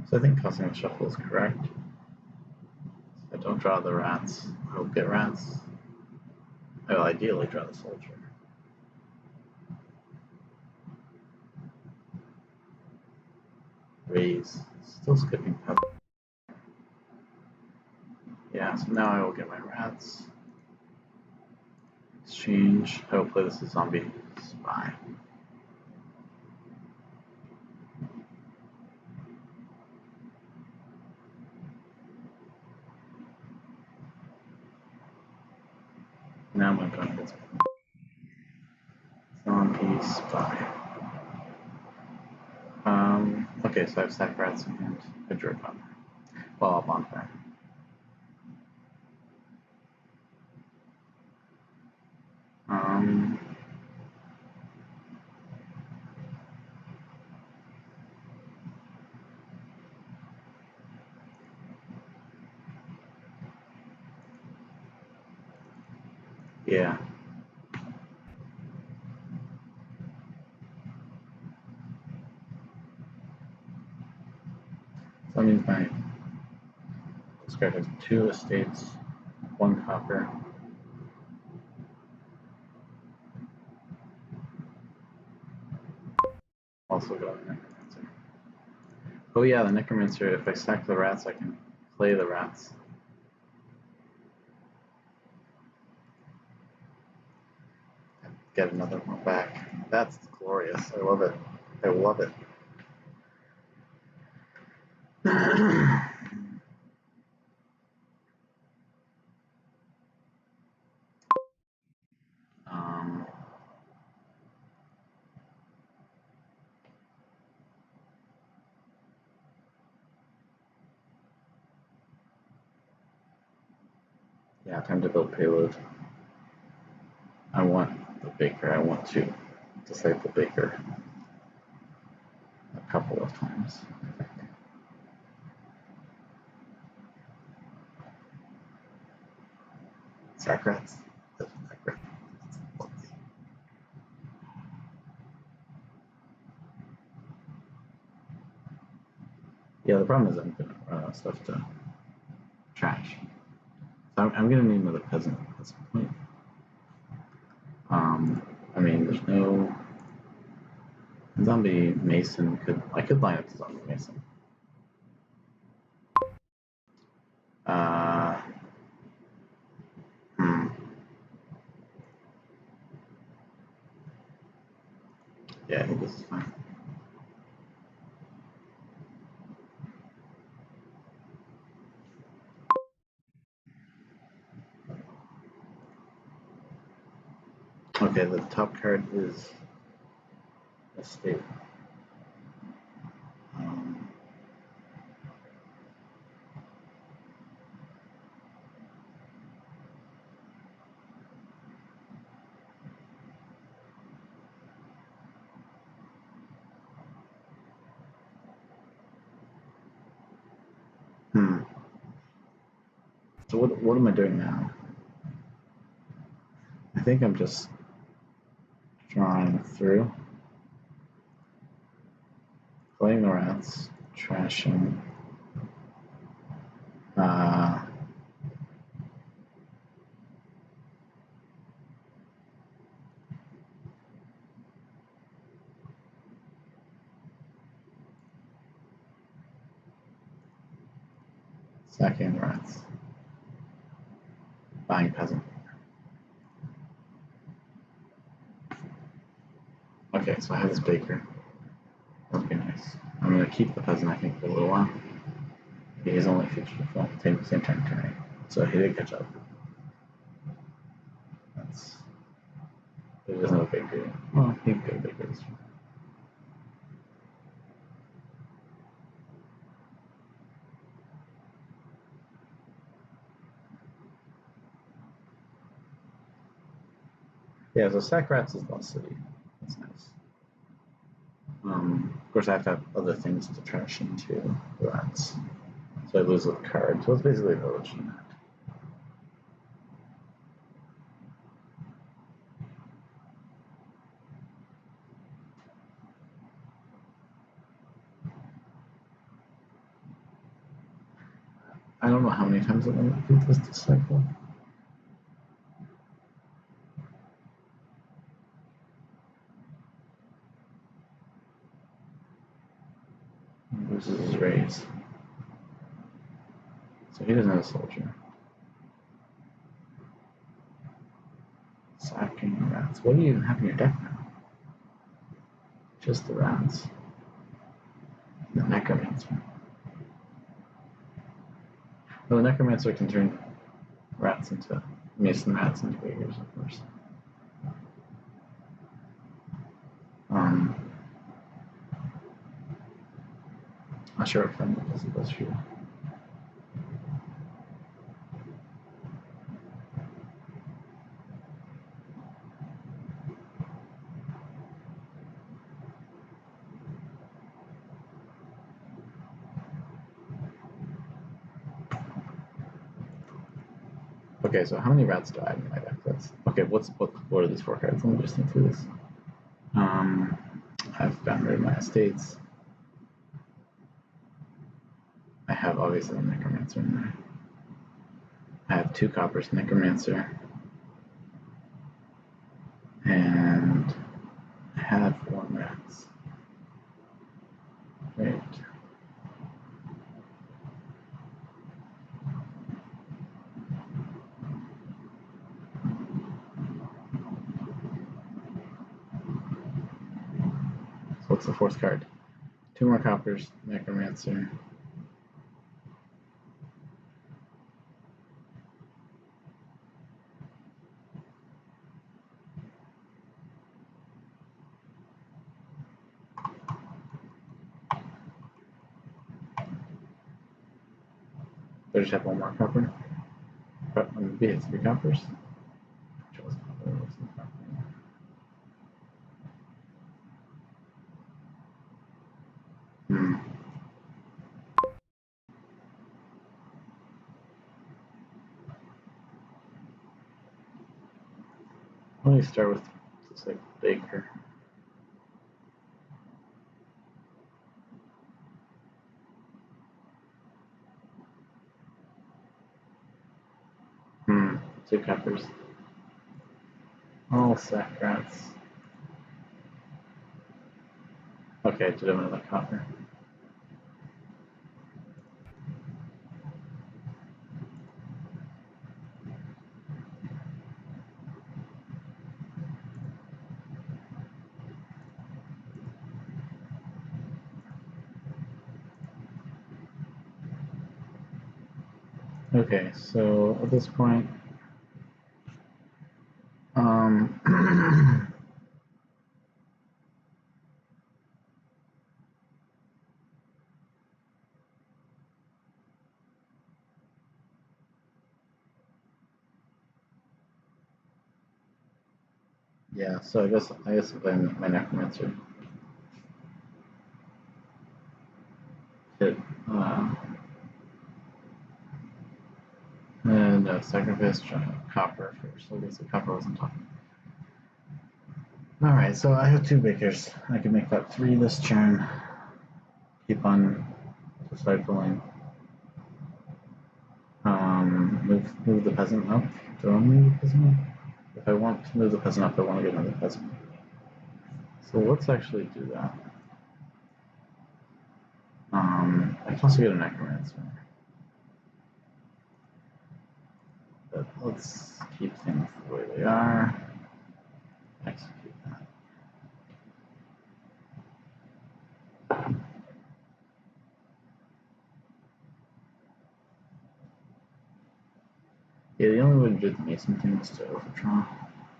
So I think causing the shuffle is correct. So I don't draw the rats. I will get rats. I will ideally draw the soldier. Raise. Still skipping pepper. Yeah, so now I will get my rats. Exchange. I will play this as zombie spy. Now I'm going to get zombie spy. Okay, so I have sack rats and a jerk on. Well, I'll bonfire. Yeah. So that means my discard has 2 estates, 1 copper. Also go to necromancer. Oh yeah, the necromancer, if I sack the rats, I can play the rats. get another one back. That's glorious. I love it. I love it. Yeah, time to build payload. I want the Baker. I want to disciple Baker a couple of times, I think. Sacrats. Yeah, the problem is I'm gonna run out of stuff to trash. So I'm gonna need another peasant at some point. I mean, there's no zombie mason. I could line up the zombie mason. Yeah, I think this is fine. Okay, the top card is estate. So what am I doing now? I think I'm just drawing through, playing the rats, trashing. Sacking the rats, buying peasant. Okay, so I have this baker. That'll be nice. I'm gonna keep the peasant, I think, for a little while. He is only featured full same time tonight, so he did catch up. He doesn't have a baker. Well, he can get a baker this one. Yeah, so sack rats is Lost City. That's nice. Of course, I have to have other things to trash into the rats. So I lose a card. So it's basically a village in that. I don't know how many times I'm going to repeat this cycle. Loses his raise. So he doesn't have a soldier. Sacking rats. What do you have in your deck now? Just the rats. The necromancer. Well, the necromancer can turn rats into mason rats into beggars, of course. Not sure if I'm does it does for you. Okay, so how many rats do I have in my deck? That's okay. What are these 4 cards? Let me just think through this. I've gotten rid of my estates. I have obviously the necromancer in there. I have 2 coppers necromancer, and I have 1 rats. Great. what's the fourth card? 2 more coppers, Necromancer. They just have 1 more copper. But maybe it's 3 coppers. Hmm. Let me start with this like Baker. Hmm. 2 coppers. All sack rats. Okay, did have another copper. Okay, so at this point, yeah, so I guess I'll play my Necromancer. Hit, and sacrifice copper first. I guess the copper wasn't talking. Alright, so I have 2 Bakers. I can make that 3 this turn. Keep on discipling. Move the peasant up. Do I want to move the peasant up? If I want to move the peasant up, I want to get another peasant. So let's actually do that. I can also get a Necromancer. But let's keep things the way they are. Execute that. Yeah, the only way to do the Mason thing is to overdraw.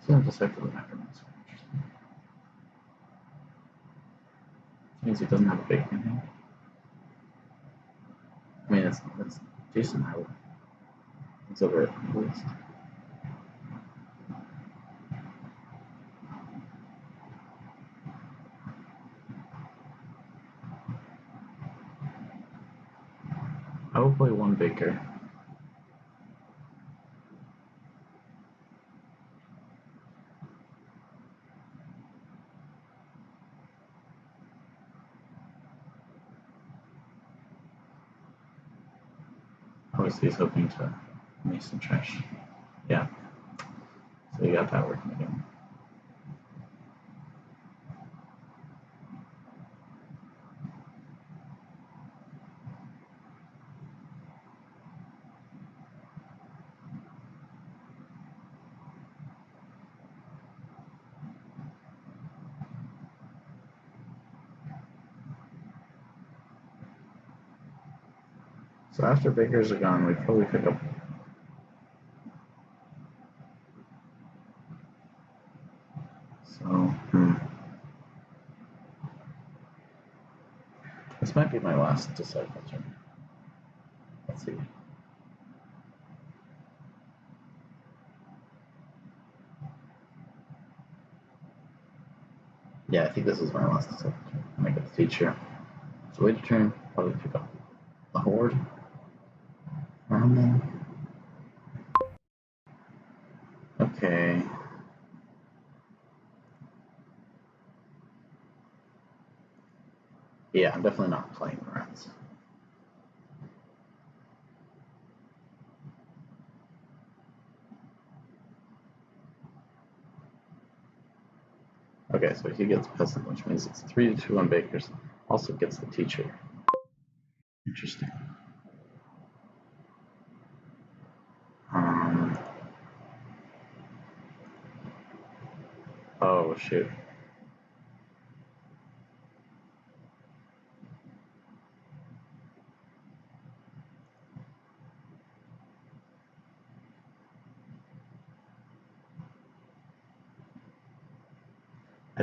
So I have to decipher the Necromancer. Interesting. Means he doesn't have a big hand. I mean, it's decent. It's over at least. I will play 1 Baker. Obviously, he's hoping to Mason trash. Yeah. So you got that working again. So after Bakers are gone, we probably pick up. So, this might be my last disciple turn. Let's see. Yeah, I think this is my last disciple turn. I get the teacher. So wait a turn, probably pick up the horde. Okay. Yeah, I'm definitely not playing the rats. Okay, so he gets peasant, which means it's 3-2 on Bakers. Also gets the teacher. Interesting. Oh shoot.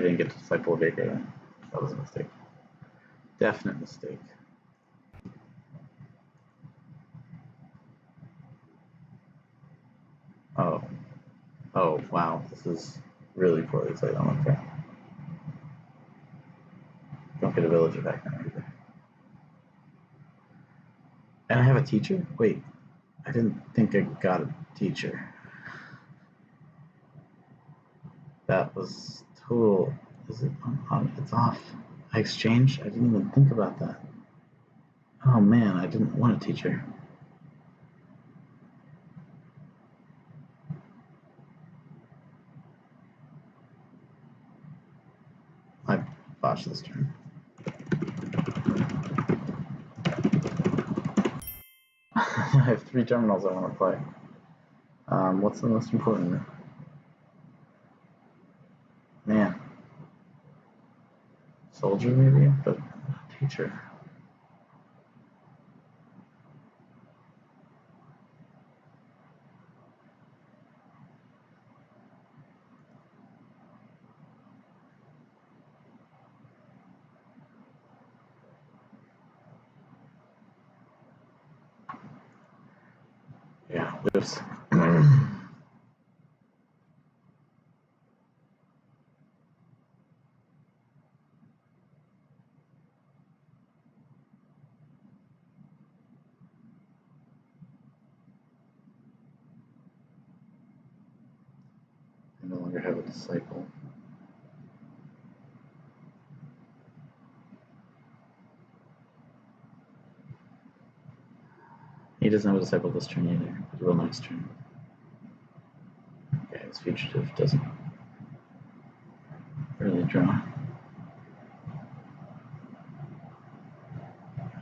didn't get to disciple a baker then. That was a mistake. Definite mistake. Oh. Oh, wow. This is really poorly played on my part. Don't get a villager back now either. And I have a teacher? Wait. I didn't think I got a teacher. That was total. Is it on? It's off. I exchanged? I didn't even think about that. Oh man, I didn't want a teacher. I botched this turn. I have 3 terminals I want to play. What's the most important? Man. Soldier maybe, but teacher. Yeah, oops. I no longer have a disciple. He doesn't have a disciple this turn either, but he will next turn. Okay, his fugitive doesn't really draw.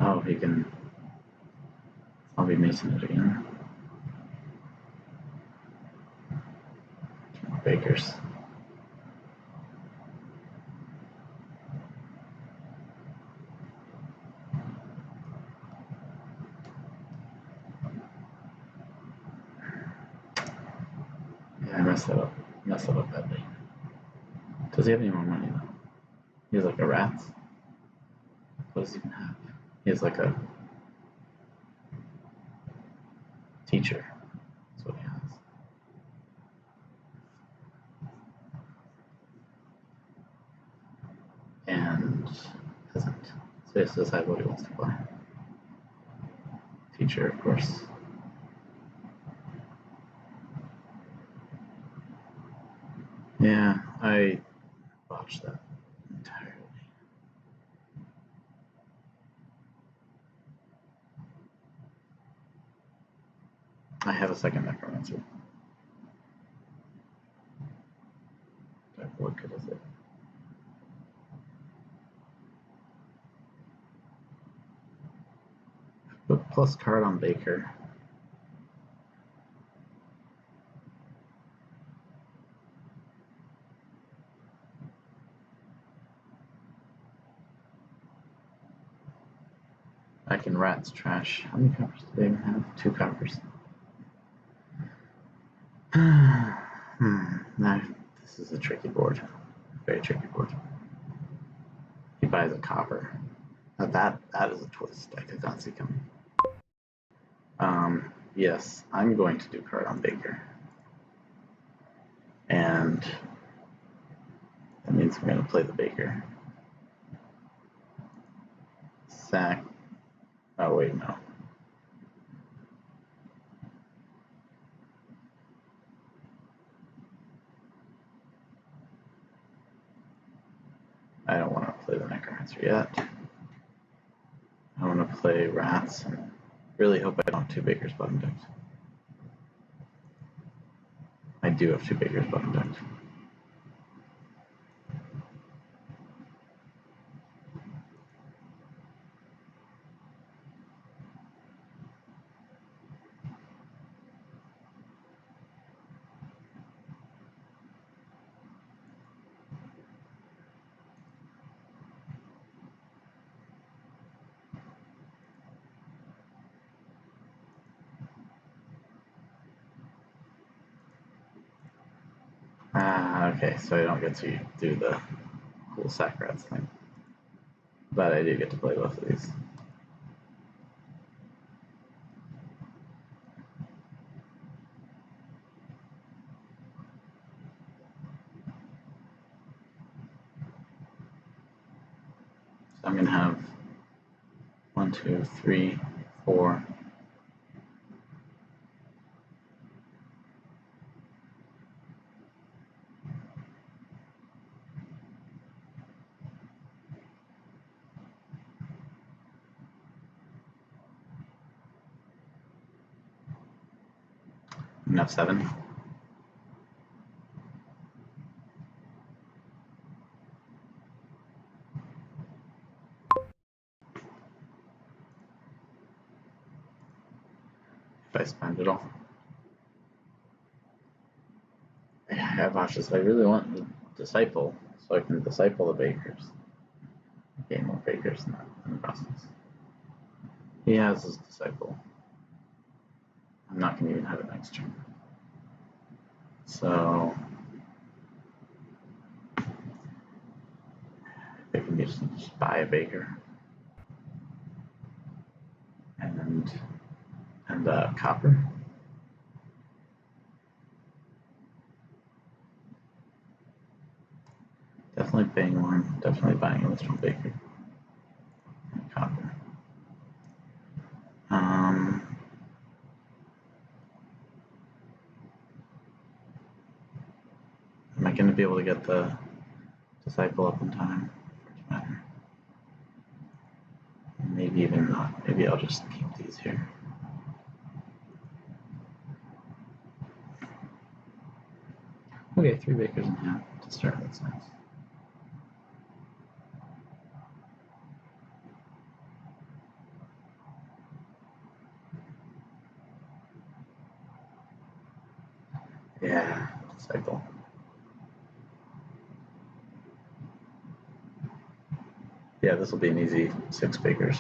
Oh, he can. I'll be Mason it again. Bakers. Yeah, I messed that up. Messed that up badly. Does he have any more money though? He has like a rats. What does he even have? He has like a teacher. That's what he has. And hasn't. So he has to decide what he wants to play. Teacher, of course. Yeah, I botched that entirely. I have a second necromancer. What good is it? Put plus card on Baker. I can rats trash. How many coppers do they even have? 2 coppers. Now, this is a tricky board. Very tricky board. He buys a copper. Now that is a twist I did not see coming. Yes, I'm going to do card on Baker. And that means I'm going to play the Baker. Sack. Oh, wait, no. I don't want to play the Necromancer yet. I want to play Rats and really hope I don't have 2 Bakers button decked. I do have 2 Bakers button decked. Okay, so I don't get to do the cool sack rats thing. But I do get to play both of these. So I'm going to have 1, 2, 3, 4. I'm going to have 7. If I spend it all. I watch this. I really want the disciple, so I can disciple the bakers. Gain more bakers in the process. He has his disciple. I'm not going to even have it next turn. So I can just buy a baker and copper. Definitely paying one. Definitely buying a strong baker. And copper. Am I going to be able to get the disciple up in time? For it to matter. Maybe even not. Maybe I'll just keep these here. Okay, 3 bakers in hand to start. That's nice. Yeah, disciple. Yeah, this will be an easy 6 bakers.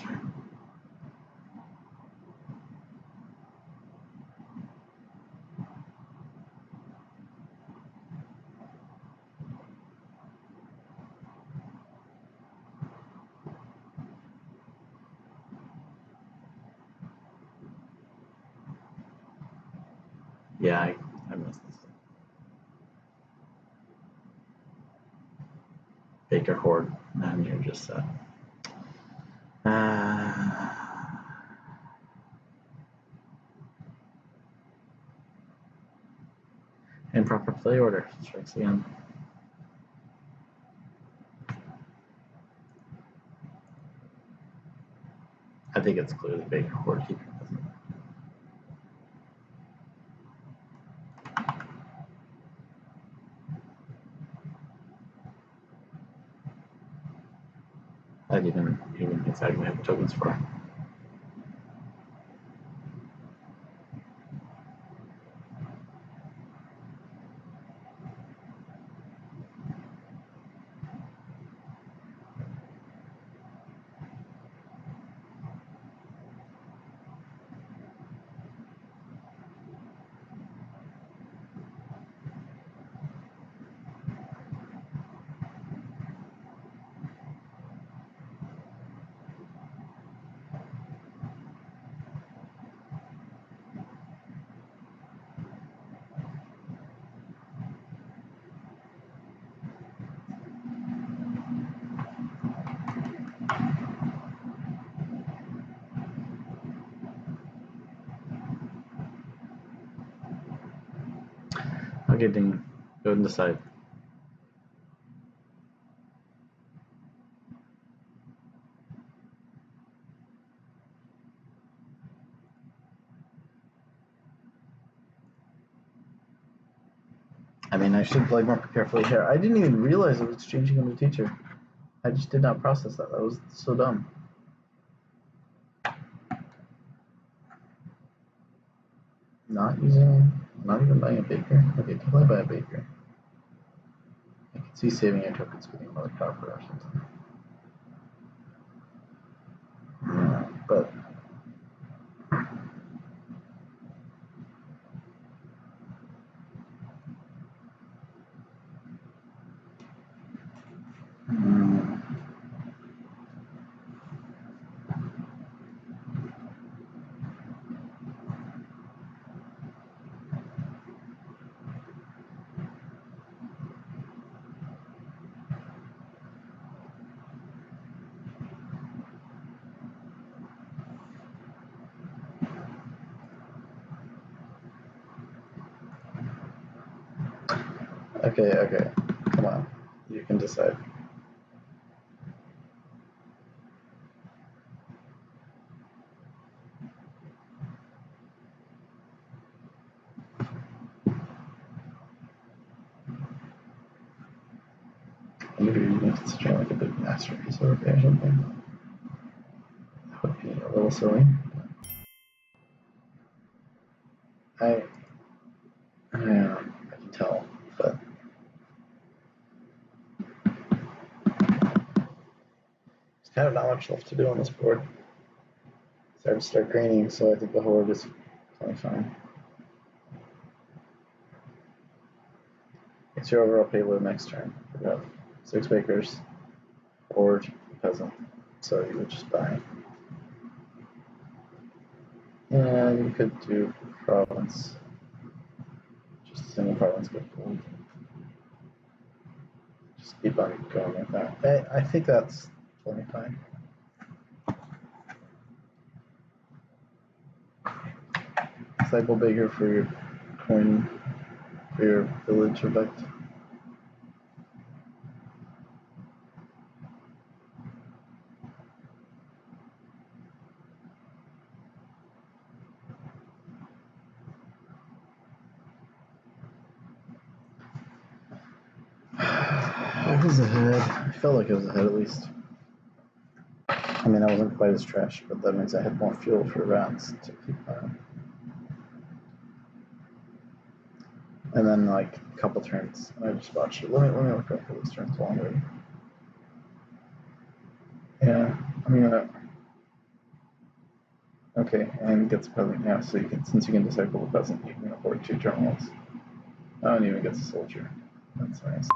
Yeah, I missed this. Baker horde, and you're just improper play order strikes again. I think it's clearly Baker horde keeper, doesn't it? I didn't even exactly have the tokens for. Okay, Dean, go ahead and decide. I mean, I should play more carefully here. I didn't even realize it was changing a new teacher. I just did not process that. That was so dumb. Not even buying a baker. Okay, definitely buy a baker. I can see saving your tokens, getting another copper or something. Yeah, but Okay. Come on. You can decide. Maybe you need to try like a big masterpiece over there or something. That would be a little silly. I can tell, but there's kind of not much left to do on this board. Starting to start graining, so I think the horde is totally fine. It's your overall payload next turn. We have 6 bakers, horde, peasant, so you would just buy. And you could do province. Just a single province get gold. Just keep on going like that. I think that's totally fine. Cycle baker for your coin, for your village effect. I was ahead. I felt like I was ahead at least. I mean, I wasn't quite as trash, but that means I had more fuel for rats to keep on. And then, like, a couple turns, I just watched it. Let me look up for these turns while I'm waiting. Yeah, I'm gonna. Okay, and gets a peasant. Yeah, so you can, since you can disciple the peasant, you can afford 2 journals. Oh, and even gets a soldier. That's nice.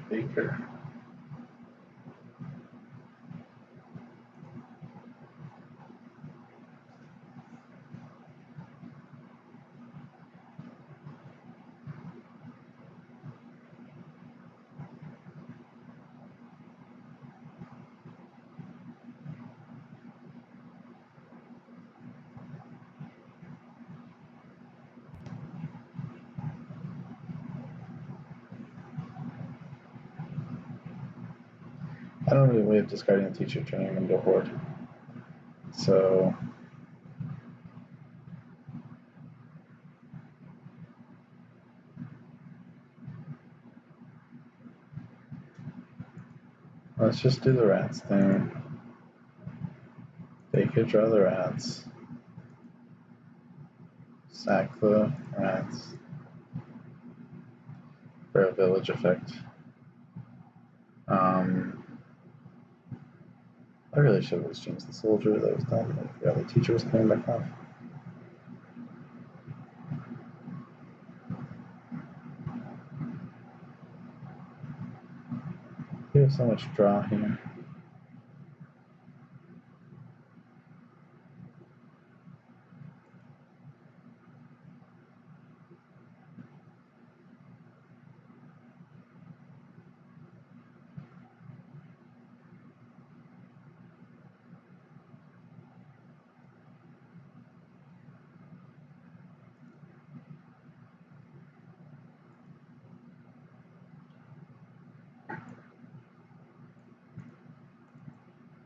Baker. I don't have a way of discarding a teacher, turning him into a horde. So let's just do the rats thing. They could draw the rats. Sack the rats for a village effect. I really should have changed the soldier. That was dumb. I forgot the teacher was coming back off. We have so much draw here.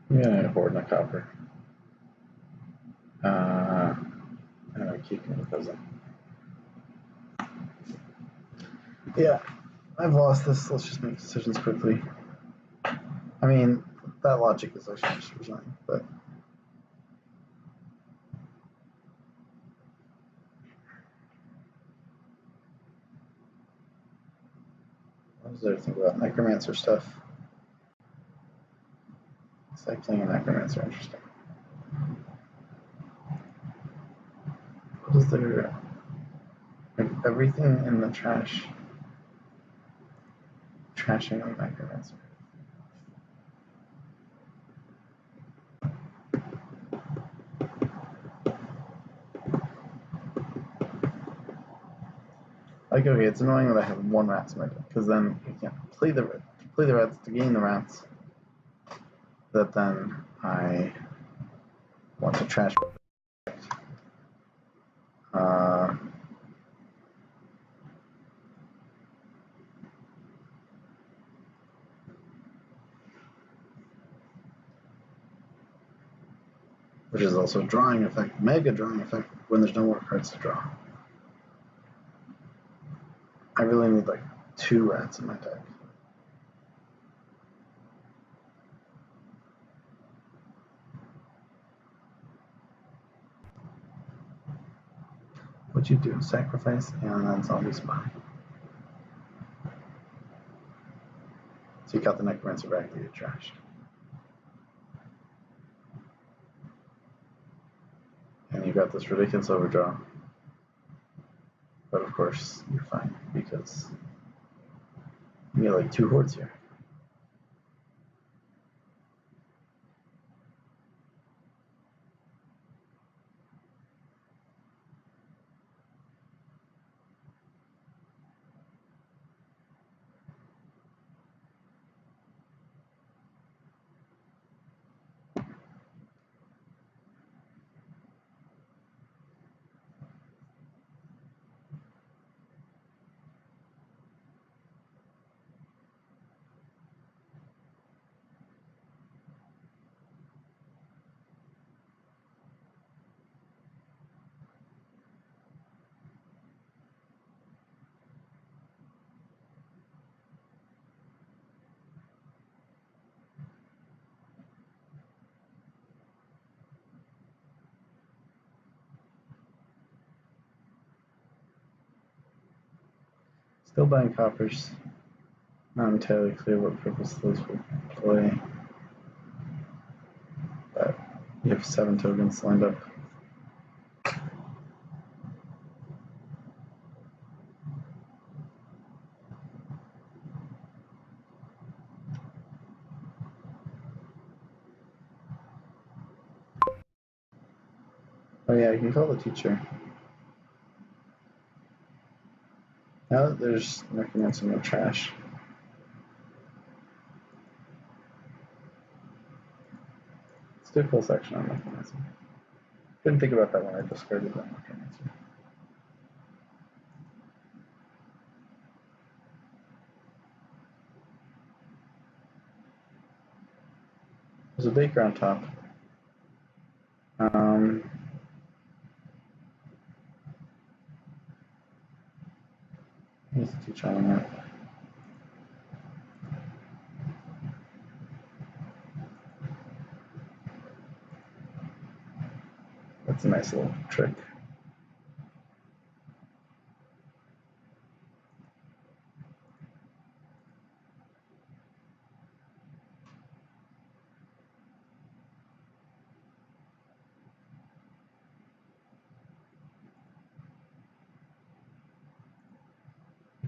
I'm gonna horde and a copper. And I'm keeping the peasant. Yeah, I've lost this. Let's just make decisions quickly. I mean, that logic is actually just resign, but what was there to think about necromancer stuff? Cycling and necromancer, interesting. What is there? Like everything in the trash. Trashing on necromancer. Like, okay, it's annoying that I have 1 rat in my deck, because then you can't play the rats to gain the rats. That then I want to trash. Which is also a drawing effect, mega drawing effect, when there's no more cards to draw. I really need like 2 rats in my deck. What'd you do? Sacrifice and then zombie spy. So you got the Necromancer back that you trashed. And you got this ridiculous overdraw. But of course, you're fine because you get like 2 hordes here. Still buying coppers. Not entirely clear what purpose those will play. But you have 7 tokens lined up. Oh yeah, you can call the teacher. Now that there's Necromancer no trash. Let's do a full section on Necromancer. Didn't think about that when I discarded that Necromancer. There's a baker on top. He's too charming that. That's a nice little trick.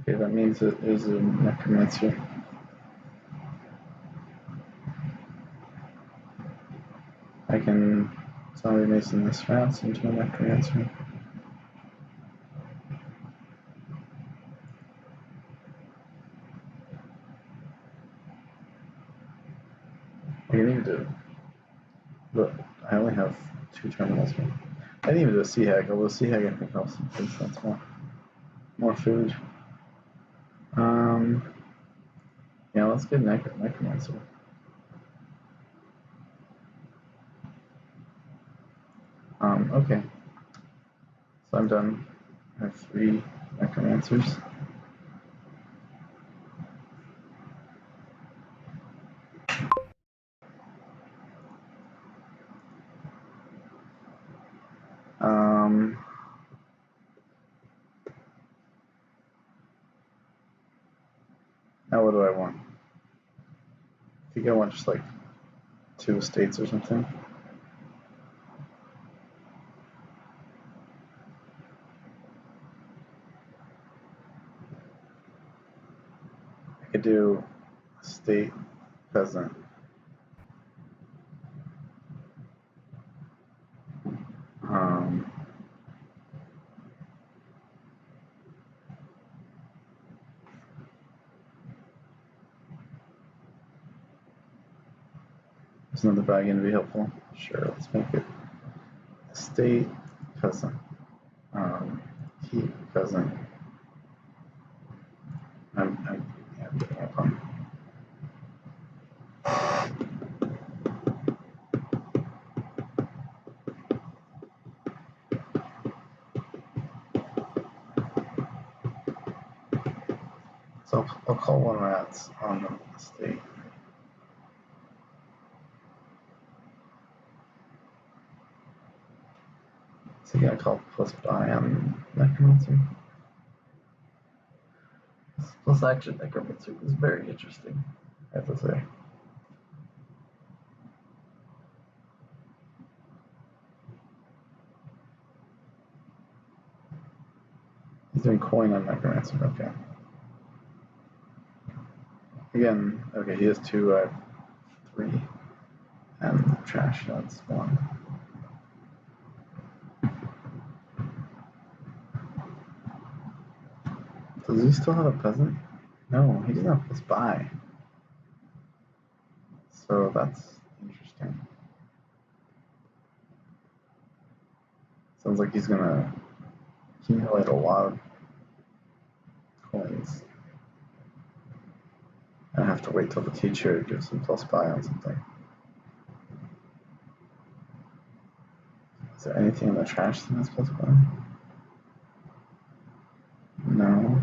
Okay, that means it is a Necromancer. I can zombie mason this round into a Necromancer. I can even do, look, I only have 2 terminals here. I didn't even do a Sea Hag, although Sea Hag I think helps because that's more food. Yeah, let's get Necromancer. Okay. So I'm done. I have 3 Necromancers. Now what do I want? I think I want just like 2 estates or something. I could do estate, peasant. Is another bag going to be helpful? Sure, let's make it estate, peasant. peasant. I'm giving up on. So I'll call one rats on the estate. Is he gonna call plus buy on necromancer? This plus action necromancer is very interesting, I have to say. He's doing coin on necromancer, okay. Again, okay, he has 2, I have 3. And trash, that's 1. Does he still have a peasant? No, he doesn't have plus buy. So that's interesting. Sounds like he's gonna accumulate a lot of coins. I have to wait till the teacher gives him plus buy on something. Is there anything in the trash that has plus buy? No.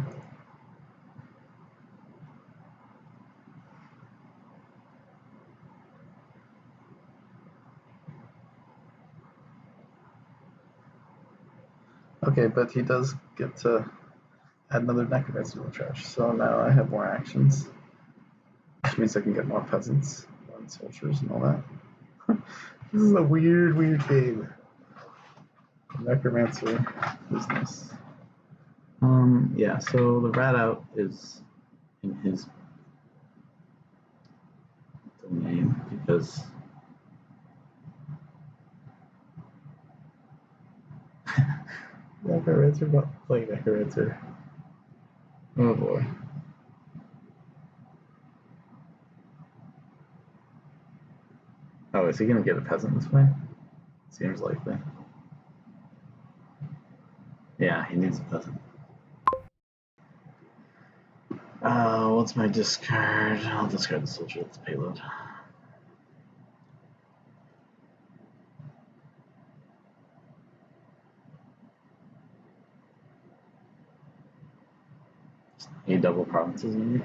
Okay, but he does get to add another necromancer to the trash. So now I have more actions, which means I can get more peasants and soldiers and all that. This is a weird, weird game. Necromancer business. Yeah, so the rat out is in his domain because Necromancer, not playing necromancer. oh boy. Oh, is he gonna get a peasant this way? Seems likely. Yeah, he needs a peasant. What's my discard? I'll discard the soldier with the payload. Need double provinces maybe?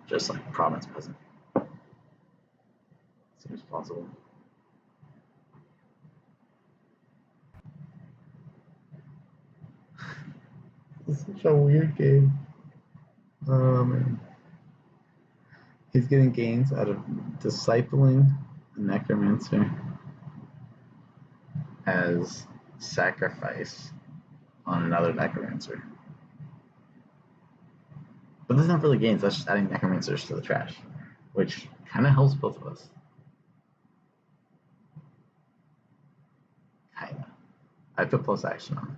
Just like province peasant. Seems possible. This is such a weird game. He's getting gains out of discipling A necromancer as sacrifice on another necromancer. But that's not really gains, that's just adding necromancers to the trash, which kind of helps both of us. Kinda. I put plus action on it.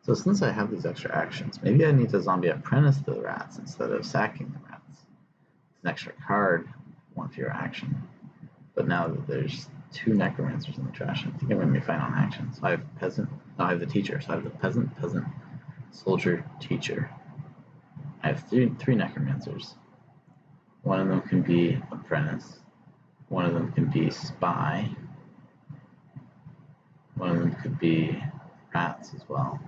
So since I have these extra actions, maybe I need to zombie apprentice the rats instead of sacking the rats. It's an extra card, 1 fewer action. But now that there's 2 necromancers in the trash, I think I'm going to be fine on action. So I have peasant, no, I have the teacher. So I have the peasant, soldier, teacher. I have three necromancers. One of them can be apprentice. One of them can be spy. One of them could be rats as well.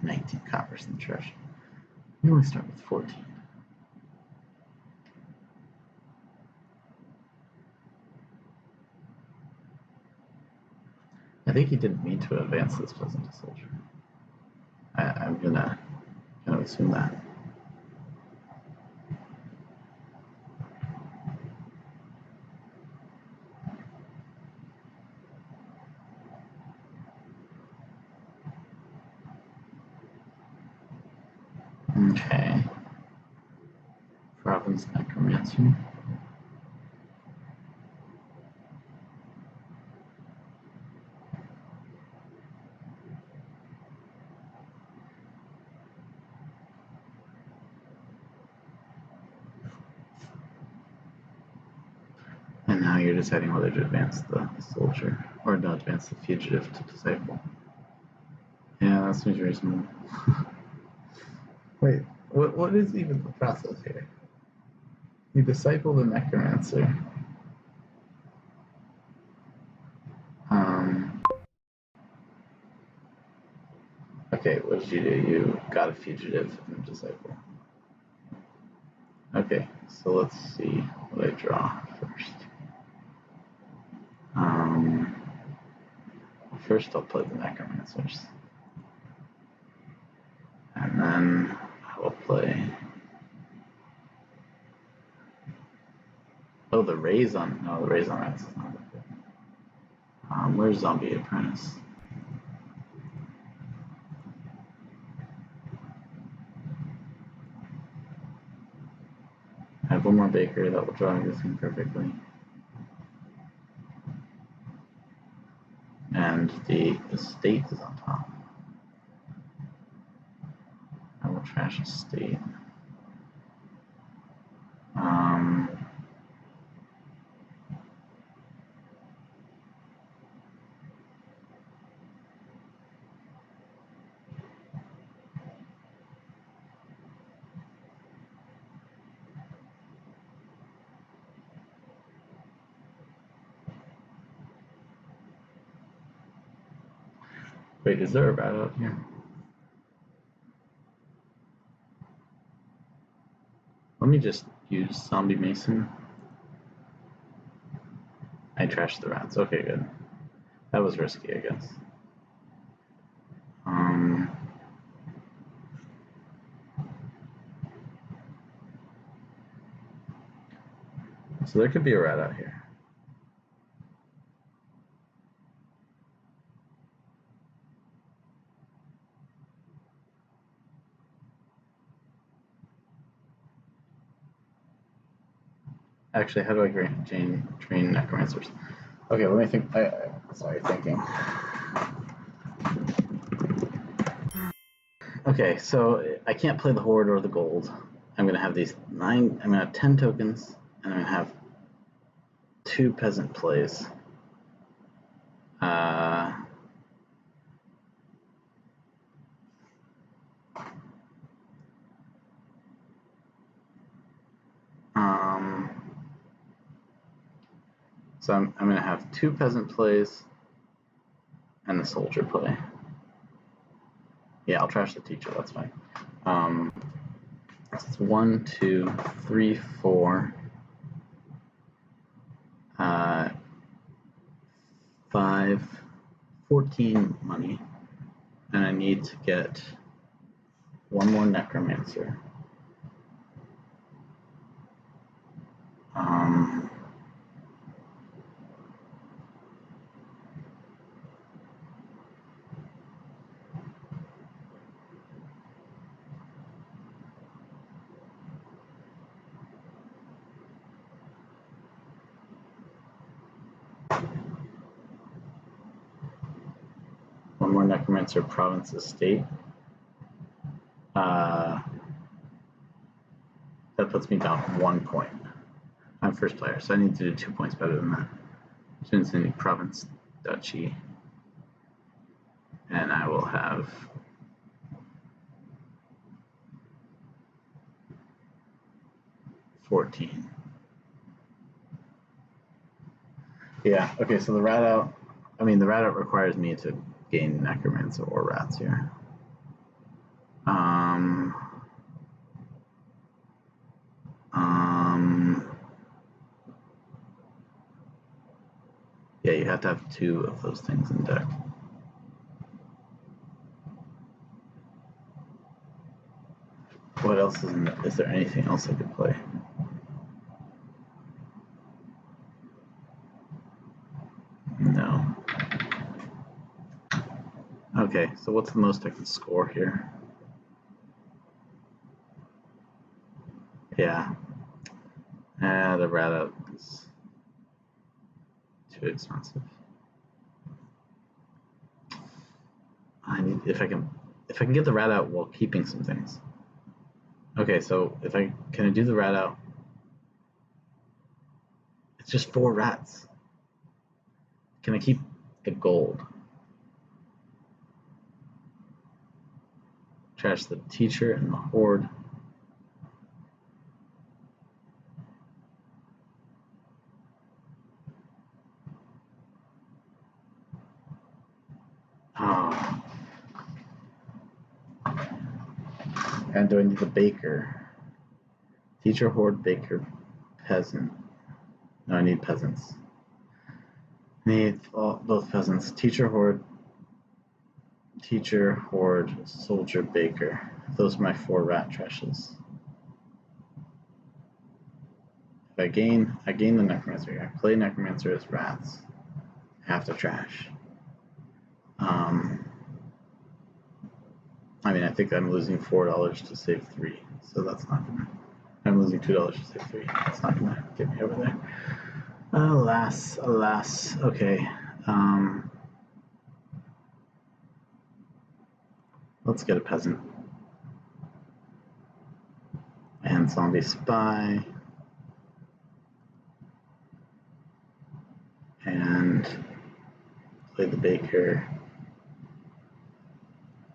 19 coppers in the trash. We only start with 14. I think he didn't mean to advance this peasant to soldier. I'm gonna kind of assume that. Okay. Province necromancer. And now you're deciding whether to advance the soldier or not advance the fugitive to disciple. Yeah, that seems reasonable. Wait, what is even the process here? You disciple the necromancer. Okay, what did you do? You got a fugitive and a disciple. Okay, so let's see what I draw first. First I'll play the necromancers. And then I will play... Oh, the Raison. No, the Raison Rats is not that good. Where's Zombie Apprentice? I have one more Baker that will draw everything perfectly. And the estate is on top. I will trash estate. Wait, is there a rat out here? Let me just use Zombie Mason. I trashed the rats. Okay, good. That was risky, I guess. So there could be a rat out here. Actually, how do I train necromancers? Okay, let me think. Thinking. Okay, so I can't play the Horde or the Gold. I'm gonna have these 9. I'm gonna have 10 tokens, and I'm gonna have 2 peasant plays. So I'm going to have 2 peasant plays and the soldier play. Yeah, I'll trash the teacher, that's fine. It's 1, 2, 3, 4, 5, 14 money. And I need to get 1 more necromancer. One more necromancer province estate. That puts me down 1 point. I'm first player, so I need to do 2 points better than that. Students in province, duchy, and I will have 14. Yeah, okay, so the rat out, the rat out requires me to gain necromancer or rats here. Yeah, you have to have 2 of those things in deck. What else is there anything else I could play? No. Okay, so what's the most I can score here? Yeah. The rat out is too expensive. If I can get the rat out while keeping some things. Okay, so can I do the rat out? just 4 rats. Can I keep the gold? Trash the teacher and the horde. Oh. And do I need the baker? Teacher, horde, baker, peasant. No, I need peasants. Need both peasants. Teacher, horde, soldier, baker. Those are my 4 rat trashes. If I gain the necromancer. I play necromancer as rats. I have to trash. I mean, I think I'm losing $4 to save 3, so that's not gonna. I'm losing $2 to save 3. That's not gonna get me over there. Alas, alas. Okay. Let's get a peasant. And zombie spy. And play the baker.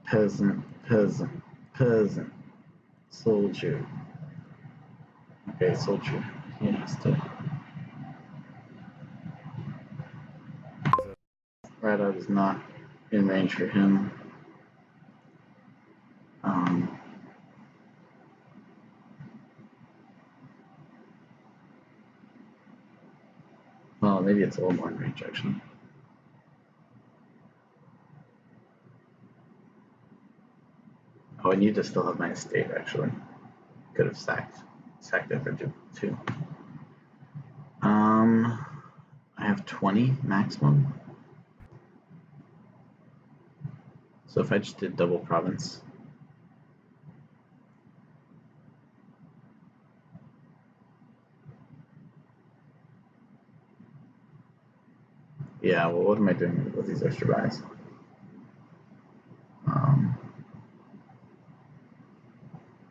Peasant, peasant, peasant. Soldier. Okay, soldier. He has to. Rat out is not in range for him. Well, maybe it's a little more in range actually. Oh, I need to still have my estate actually. Could have sacked it for 2. I have 20 maximum. So if I just did double province. Yeah, well, what am I doing with these extra buys?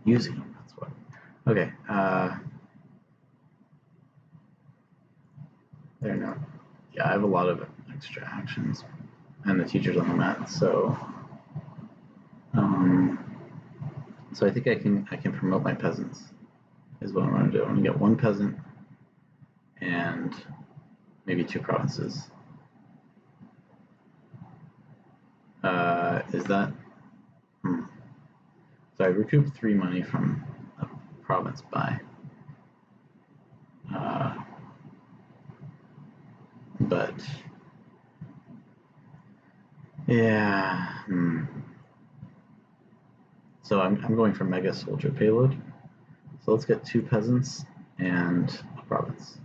Using them, that's what. Okay, there now. Yeah, I have a lot of extra actions, and the teacher's on the mat, so I think I can promote my peasants. Is what I'm going to do. I'm going to get 1 peasant and maybe 2 provinces. Is that? So I recoup 3 money from a province buy. But yeah. So I'm going for mega soldier payload. So let's get 2 peasants and a province.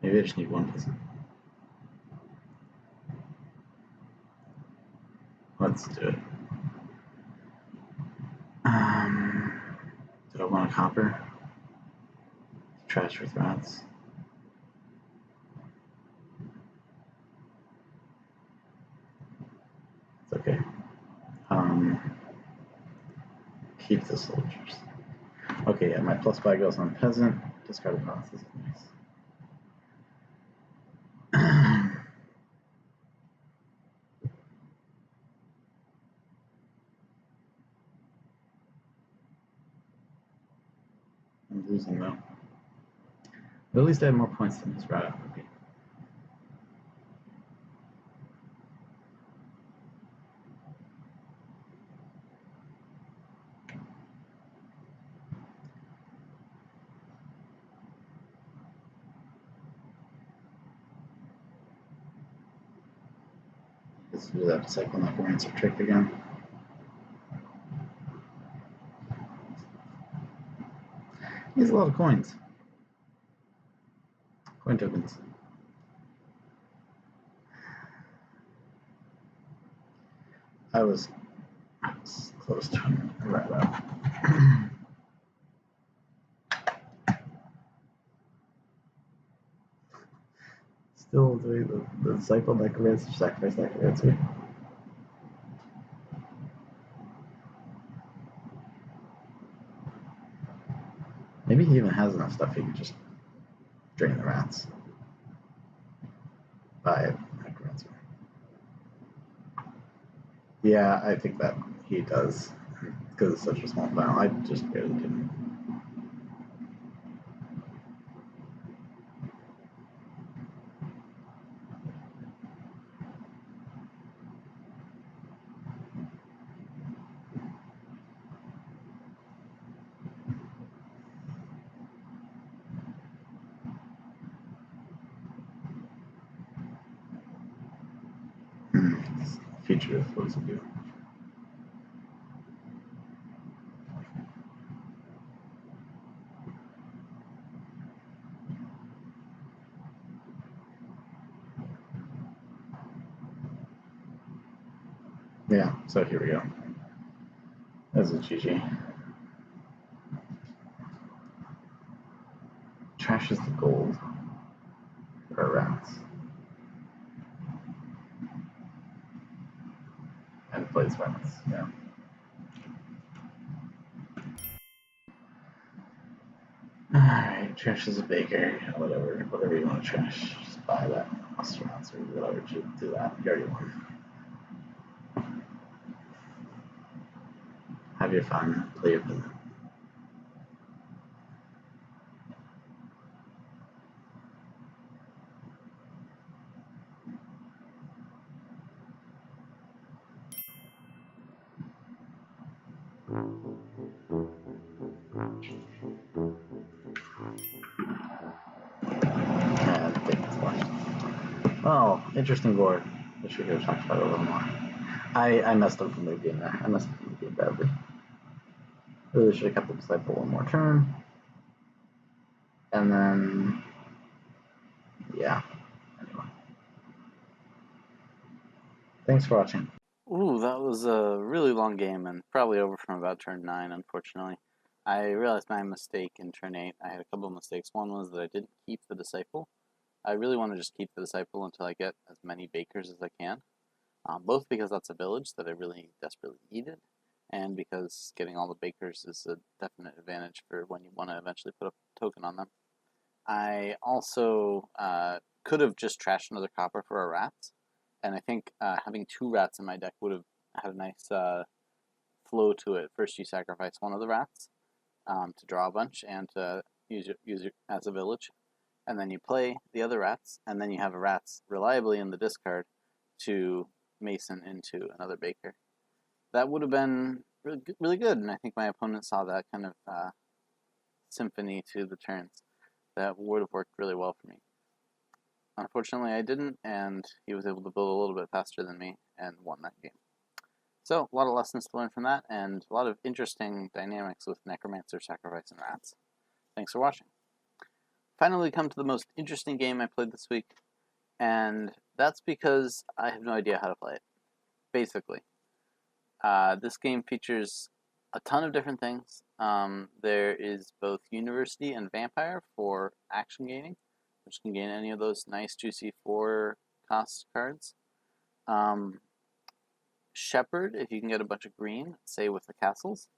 Maybe I just need 1 peasant. Let's do it. Do I want a copper? Trash with rats. It's okay. Keep the soldiers. Okay, yeah, my plus buy goes on peasant. Discard a province. This is nice. I'm losing though. But at least I have more points than this rat. Okay. Let's do that cycle necromancer trick again. He has a lot of coins. Coin tokens. I was close to him right up. Still doing the cycle necromancer, sacrifice necromancer. Maybe he even has enough stuff he can just drain the rats. By necromancer. Yeah, I think that he does. Because it's such a small file. I just barely did. Feature, what does it do? Yeah, so here we go. That's a GG. Trashes the gold. Or rats. And plays rats, yeah. Alright, trashes a baker, whatever you want to trash. Just buy that restaurants or whatever, just do that. You already won. Have your fun, play your villain. Oh, interesting board. I should have talked about it a little more. I messed up from the game there. I messed up from the game badly. Really should have kept the disciple one more turn. And then, yeah. Anyway. Thanks for watching. Ooh, that was a really long game and probably over from about turn 9, unfortunately. I realized my mistake in turn 8. I had a couple of mistakes. One was that I didn't keep the disciple. I really want to just keep the disciple until I get as many bakers as I can. Both because that's a village that I really desperately needed, and because getting all the bakers is a definite advantage for when you want to eventually put a token on them. I also could have just trashed another copper for a rat, and I think having 2 rats in my deck would have had a nice flow to it. First you sacrifice one of the rats to draw a bunch and to use it as a village, and then you play the other rats, and then you have rats reliably in the discard to mason into another baker. That would have been really good, and I think my opponent saw that kind of symphony to the turns. That would have worked really well for me. Unfortunately, I didn't, and he was able to build a little bit faster than me and won that game. So, a lot of lessons to learn from that, and a lot of interesting dynamics with Necromancer, Sacrifice, and Rats. Thanks for watching. Finally, come to the most interesting game I played this week, and that's because I have no idea how to play it. Basically, this game features a ton of different things. There is both University and Vampire for action gaining, which can gain any of those nice, juicy 4-cost cards. Shepherd, if you can get a bunch of green, say with the castles,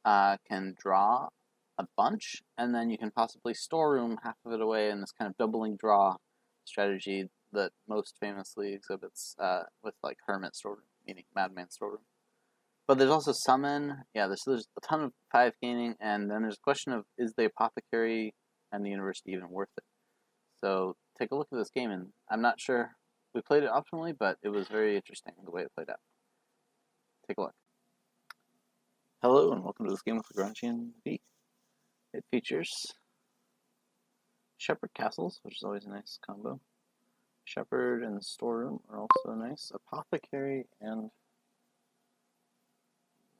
can draw a bunch, and then you can possibly storeroom half of it away in this kind of doubling draw strategy that most famously exhibits with like Hermit storeroom, meaning Madman storeroom. But there's also Summon. Yeah, there's a ton of 5 gaining, and then there's a question of, is the Apothecary and the University even worth it? So take a look at this game, and I'm not sure we played it optimally, but it was very interesting the way it played out. Take a look. Hello, and welcome to this game with Lagrangian V. It features Shepherd Castles, which is always a nice combo. Shepherd and Storeroom are also nice. Apothecary and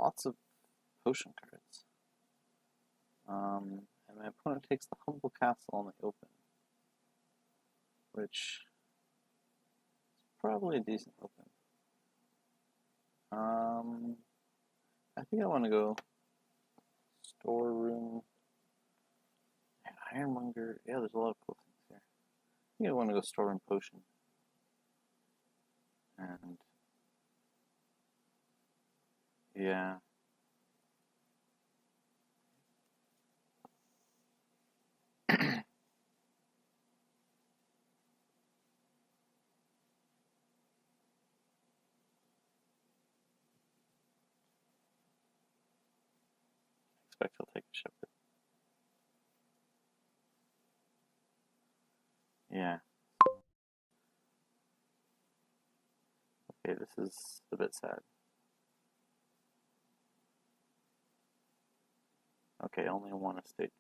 lots of potion cards. And my opponent takes the Humble Castle on the open, which is probably a decent open. I think I want to go Storeroom and Ironmonger. Yeah, there's a lot of cool things here. I think I want to go Storeroom Potion. And yeah. expect he'll take a shepherd. Yeah. Okay, this is a bit sad. Okay, only one estate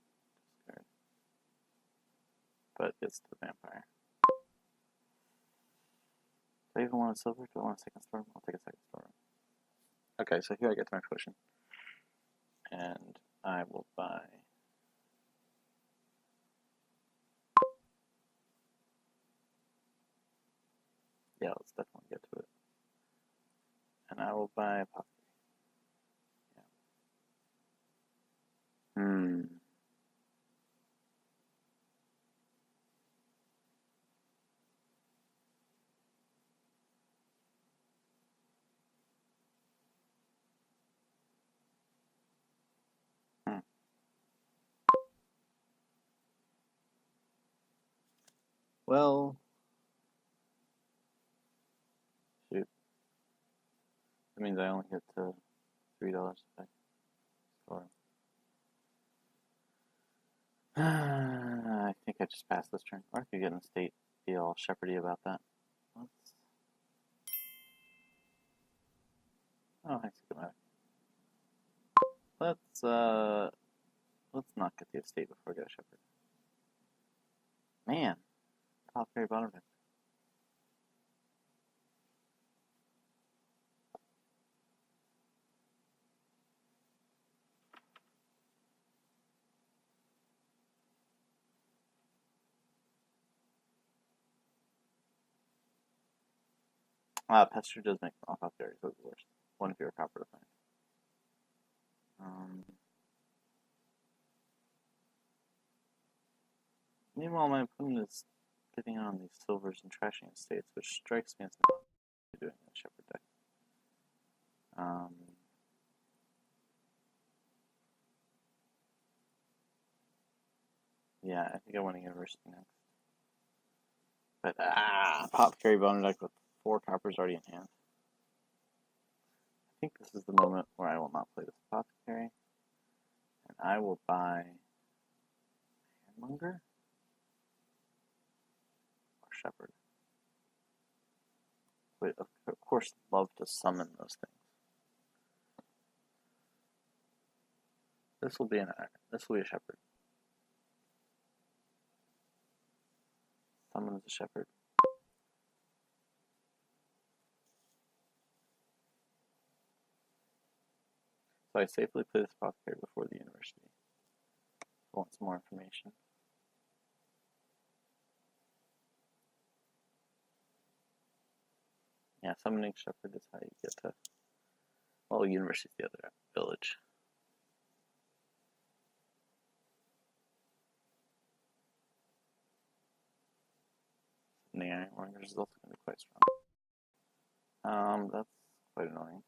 discard. But it's the vampire. Do I even want a silver? Do I want a second storm? I'll take a second storm. Okay, so here I get to my potion. And I will buy... Yeah, let's definitely get to it. And I will buy apothecary. Yeah. Well, shoot. That means I only get $3 back. Or I think I just passed this turn. Or I could get an estate, be all shepherdy about that. Oh, thanks, let's not get the estate before we get a shepherd. Man, top very bottom of it. Pester does make apothecary, so it's the worst. One if you're a copper to find. Meanwhile, my opponent is getting on these silvers and trashing estates, which strikes me as not doing a shepherd deck. Yeah, I think I want to university next. But apothecary boner deck with 4 coppers already in hand. I think this is the moment where I will not play this apothecary, and I will buy Ironmonger or Shepherd. Would of course love to summon those things. This will be an iron. This will be a Shepherd. Summon as a Shepherd. So I safely play this apothecary before the university. I want some more information. Yeah, summoning Shepherd is how you get to... Well, university is the other village. The Ironmonger is also going to be quite strong. That's quite annoying,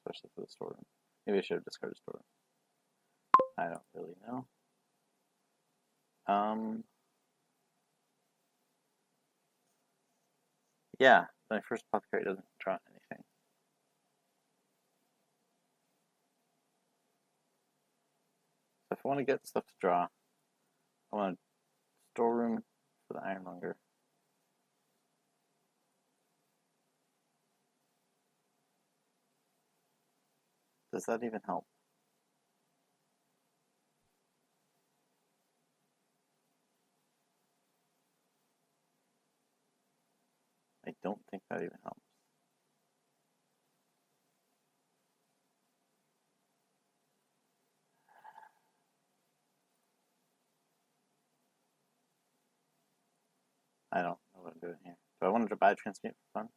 especially for the storeroom. Maybe I should have discarded storeroom. I don't really know. Yeah, my first apothecary doesn't draw anything. So if I want to get stuff to draw, I want a storeroom for the Ironmonger. Does that even help? I don't think that even helps. I don't know what I'm doing here. Do I want to buy Transmute for fun?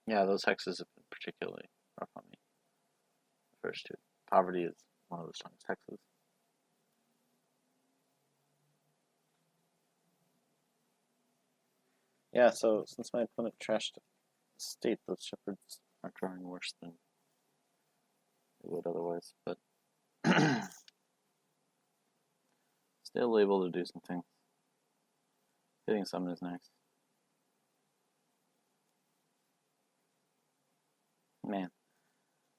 Yeah, those hexes have been particularly rough on me. The first two. Poverty is one of the strongest hexes. Yeah, so since my opponent trashed state, those shepherds are drawing worse than they would otherwise, but still able to do some things. Hitting summon is nice. Man,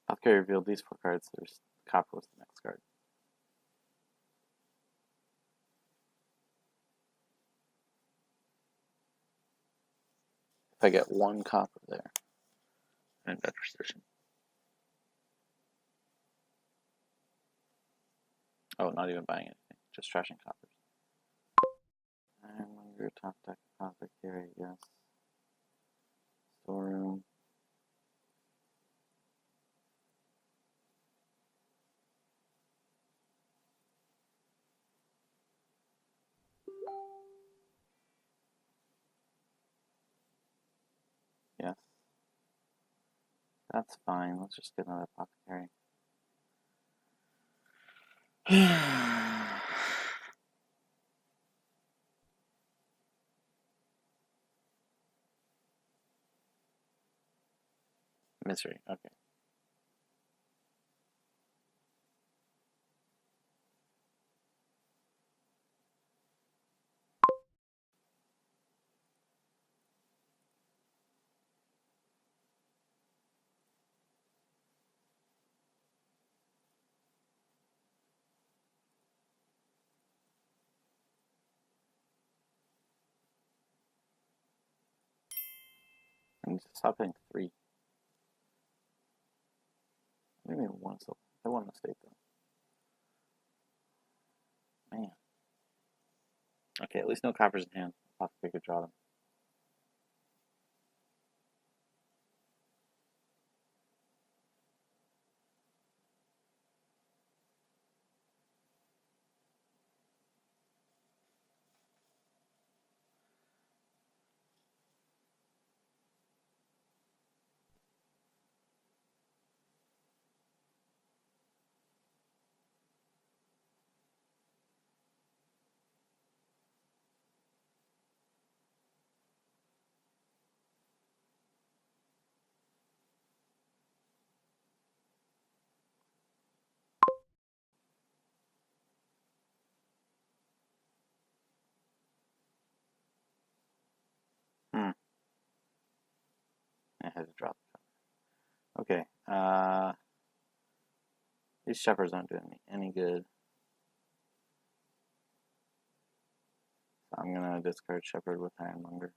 Apothecary revealed these 4 cards. There's Copper was the next card. If I get 1 copper there, I'm in better position. Oh, not even buying anything, just trashing coppers. Ironmonger, top deck, Apothecary, yes. Storeroom. Yes. That's fine. Let's just get another Apothecary. Misery, okay. I need to stop hitting 3. I don't even want to. I want to stay though. Man. Okay, at least no coppers in hand. Apothecary could draw them. I had to drop the copper. Okay, these shepherds aren't doing me any good. So I'm gonna discard Shepherd with Ironmonger.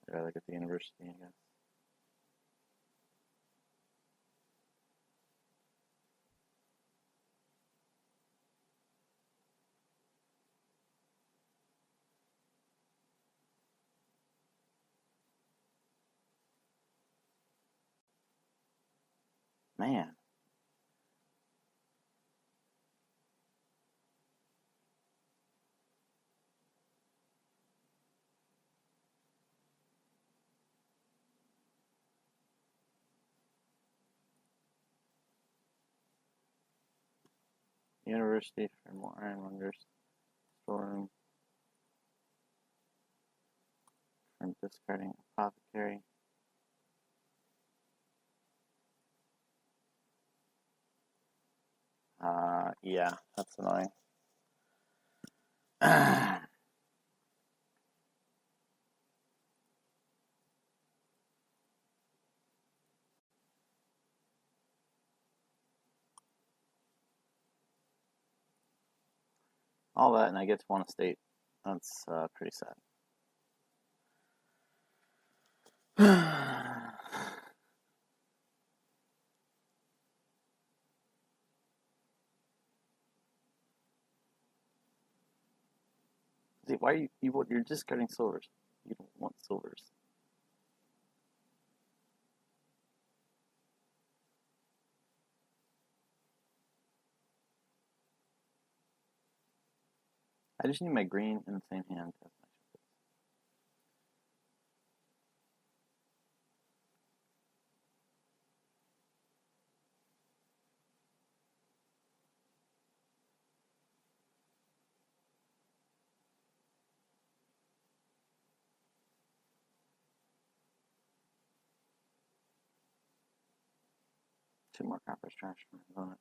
I'd rather get the University, I guess. Man. University for more Ironmongers. Storeroom. From discarding Apothecary. Yeah, that's annoying. All that, and I get to 1 estate. That's pretty sad. See, why are you're discarding silvers? You don't want silvers. I just need my green in the same hand as my shepherds. 2 more copper's trash. On it.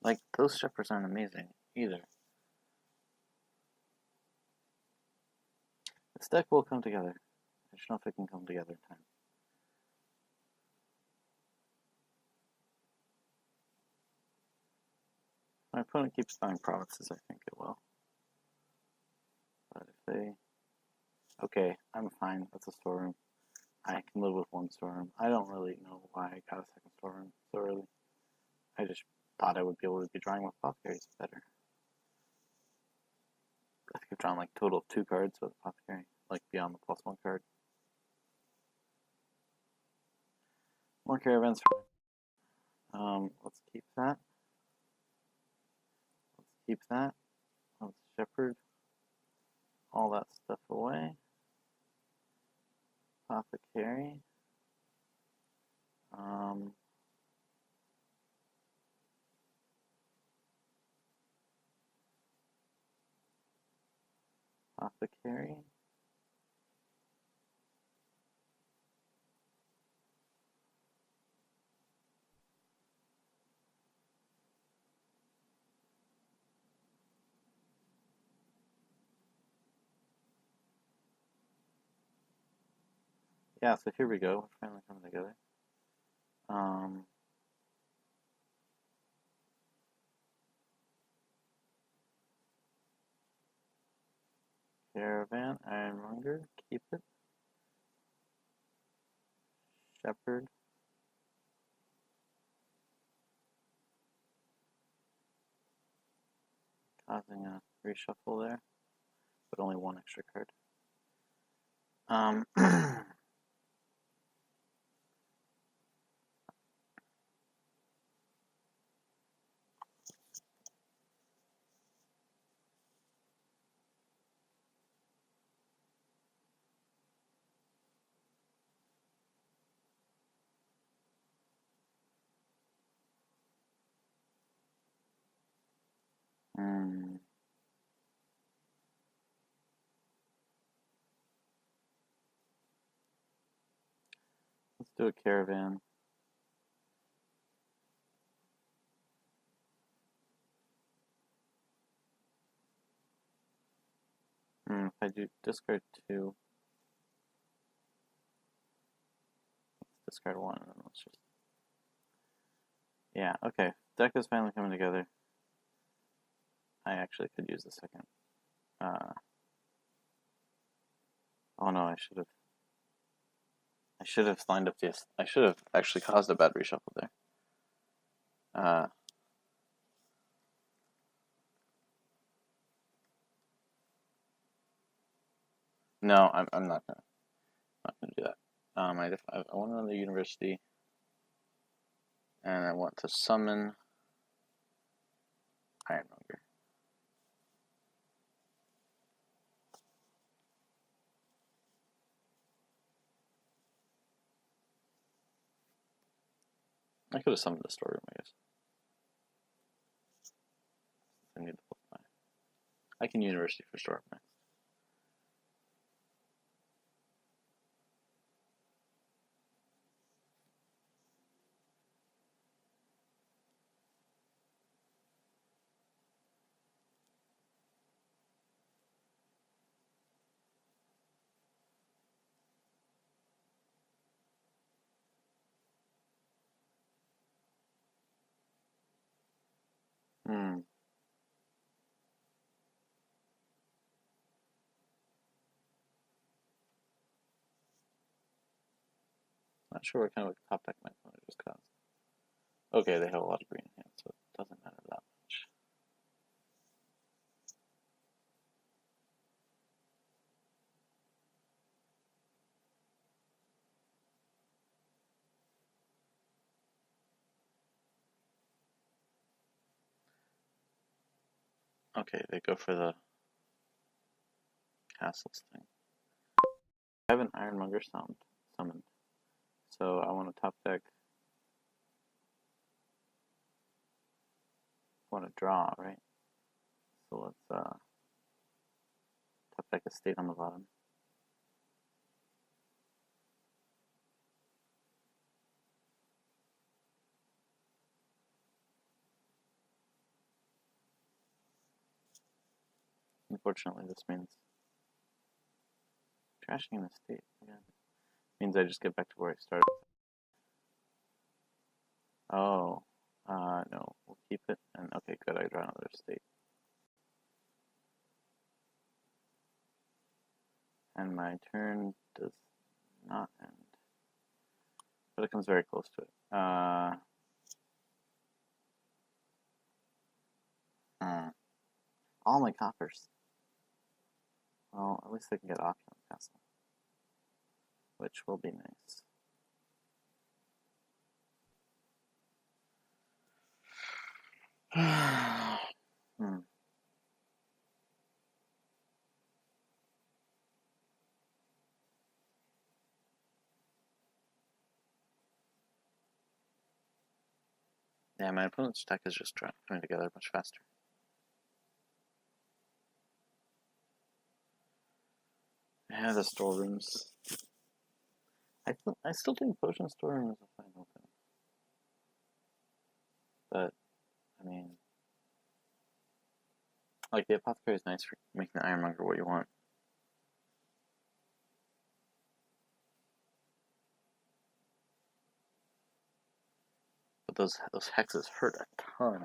Like, those shepherds aren't amazing either. This deck will come together. I just don't know if it can come together in time. My opponent keeps buying provinces, I think it will. But if they... Okay, I'm fine. That's a storeroom. I can live with 1 storeroom. I don't really know why I got a 2nd storeroom so early. I just thought I would be able to be drawing with apothecaries better. I think I've drawn like a total of 2 cards with apothecary, like beyond the +1 card. More caravans. Let's keep that. Let's keep that. Let's shepherd all that stuff away. Apothecary. Apothecary. Yeah, so here we go. We're finally coming together. Caravan, Ironmonger, keep it. Shepherd. Causing a reshuffle there, but only 1 extra card. Let's do a caravan. If I do discard 2, let's discard 1, and then let's just... Yeah, okay. Deck is finally coming together. I actually could use the 2nd. Oh no, I should have lined up this. I should have actually caused a bad reshuffle there. No, I'm not gonna do that. I want to run the university, and I want to summon Ironmonger. I could have summoned the storeroom, I guess. I need to flip I can university for storeroom next. Not sure what kind of top deck my opponent just caused. Okay, they have a lot of green in hand, so it doesn't matter that Okay, they go for the castles thing. I have an Ironmonger summoned, so I want to top deck. Want to draw, right? So let's top deck a state on the bottom. Unfortunately, this means trashing an estate again. Means I just get back to where I started. Oh, no, we'll keep it. And okay, good, I draw another estate. And my turn does not end. But it comes very close to it. All my coppers. Well, at least I can get option on the castle, which will be nice. Yeah, my opponent's deck is just coming together much faster. Yeah, the storerooms. I still think potion storeroom is a fine open. But, I mean, like, the apothecary is nice for making the ironmonger what you want. But those hexes hurt a ton.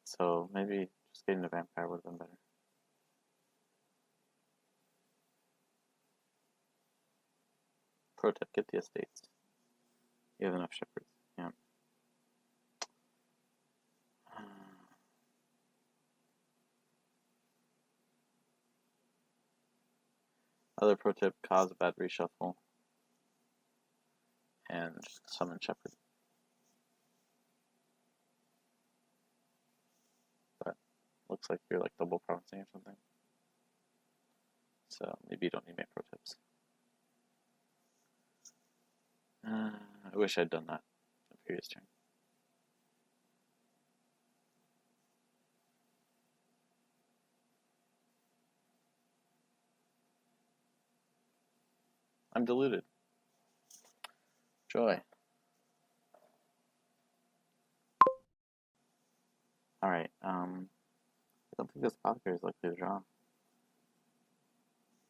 So maybe just getting the vampire would have been better. Pro tip, get the estates. You have enough shepherds. Yeah. Other pro tip, cause a bad reshuffle. And summon shepherd. But looks like you're like double promising or something. So maybe you don't need my pro tips. I wish I'd done that the previous turn. I'm deluded. Joy. Alright, I don't think this apothecary is likely to draw.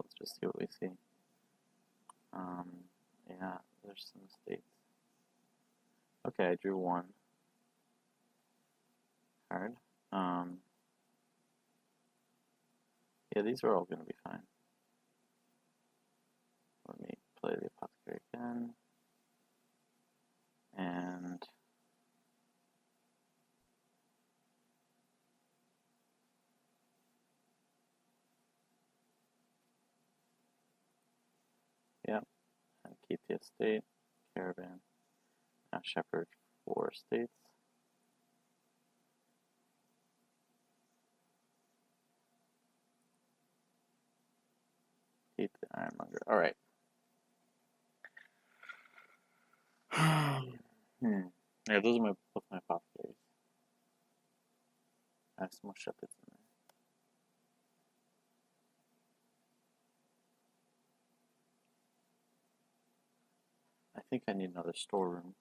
Let's just see what we see. Yeah, there's some estates. Okay, I drew one card. Yeah, these are all going to be fine. Let me play the apothecary again. And yep, and keep the estate, caravan, now shepherd 4 estates. Keep the ironmonger. Alright. Yeah, those are both my apothecaries. I have some more shepherds in there. I think I need another storeroom.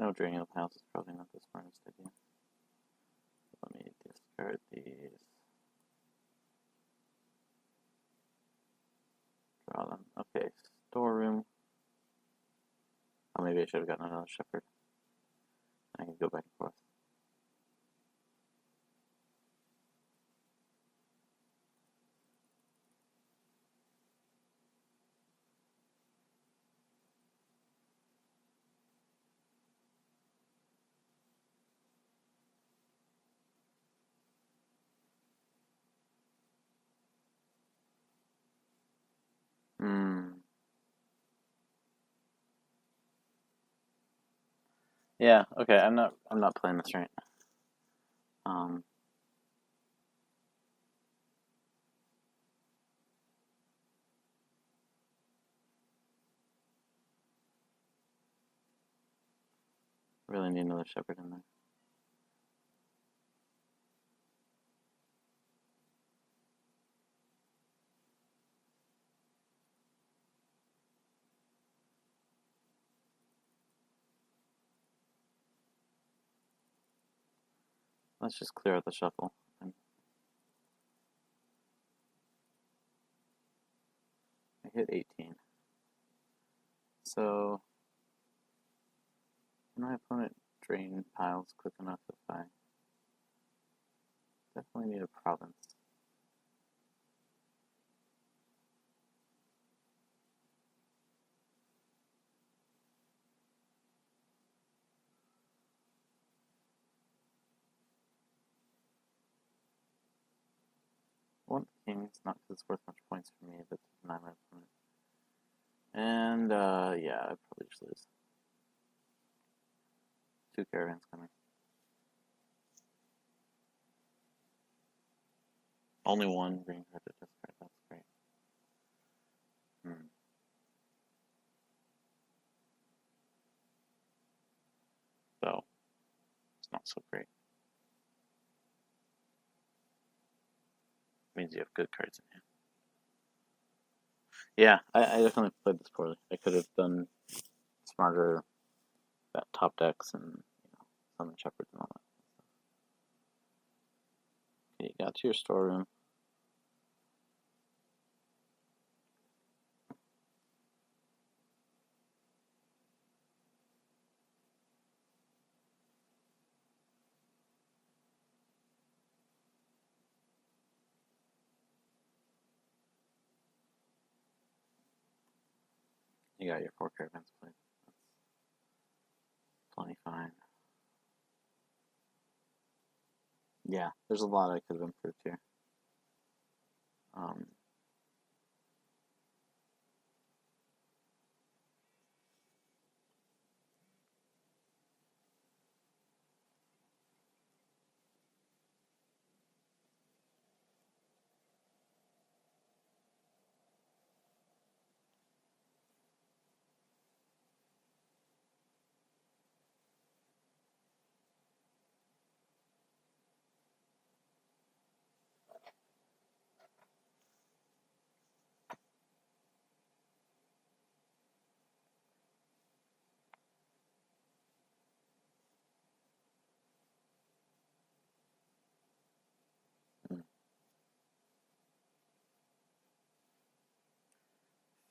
No, draining the piles is probably not the smartest idea. Let me discard these. Draw them. Okay, storeroom. Oh, maybe I should have gotten another shepherd. I can go back and forth. Yeah, okay, I'm not playing this right. Really need another shepherd in there. Let's just clear out the shuffle. I hit 18. So, can my opponent drain piles quick enough if I definitely need a province? I want kings, not because it's worth much points for me, but to deny my opponent. And, yeah, I probably just lose. 2 caravans coming. Only 1 green card to discard, that's great. So, it's not so great. Means you have good cards in hand. Yeah, I definitely played this poorly. I could have done smarter at top decks and summon shepherds and all that. Okay, you got to your storeroom. You got your 4 caravans played. That's plenty fine. Yeah, there's a lot I could have improved here. Hmm.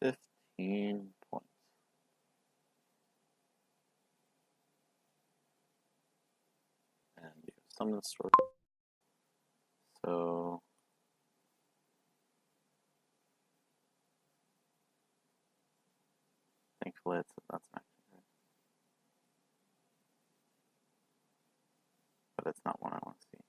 15 points. And you summon the store. So thankfully that's an action card. But it's not one I want to see.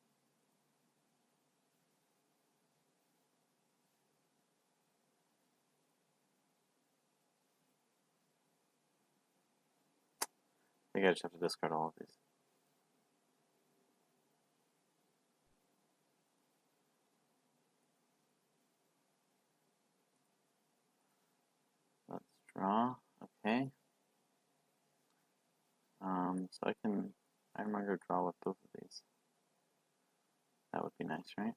I think I just have to discard all of these. Let's draw. Okay. So I can Ironmonger draw with both of these. That would be nice, right?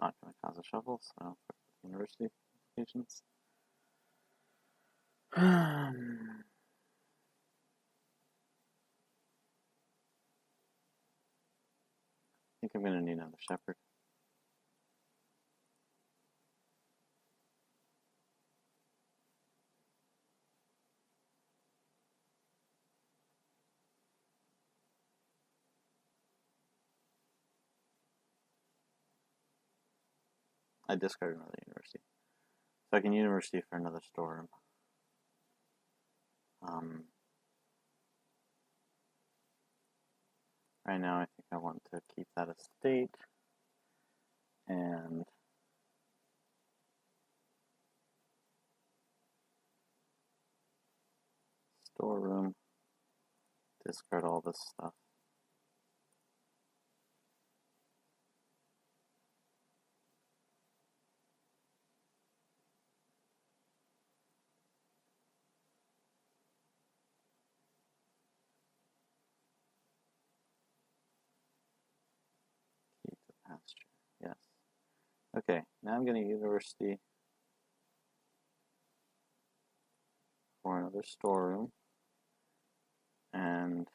not going to cause a shuffle, so for university applications. I think I'm going to need another shepherd. I discarded another university. So I can university for another storeroom. Right now I think I want to keep that estate and storeroom, discard all this stuff. Keep the pasture, yes. Okay, now I'm going to university for another storeroom, and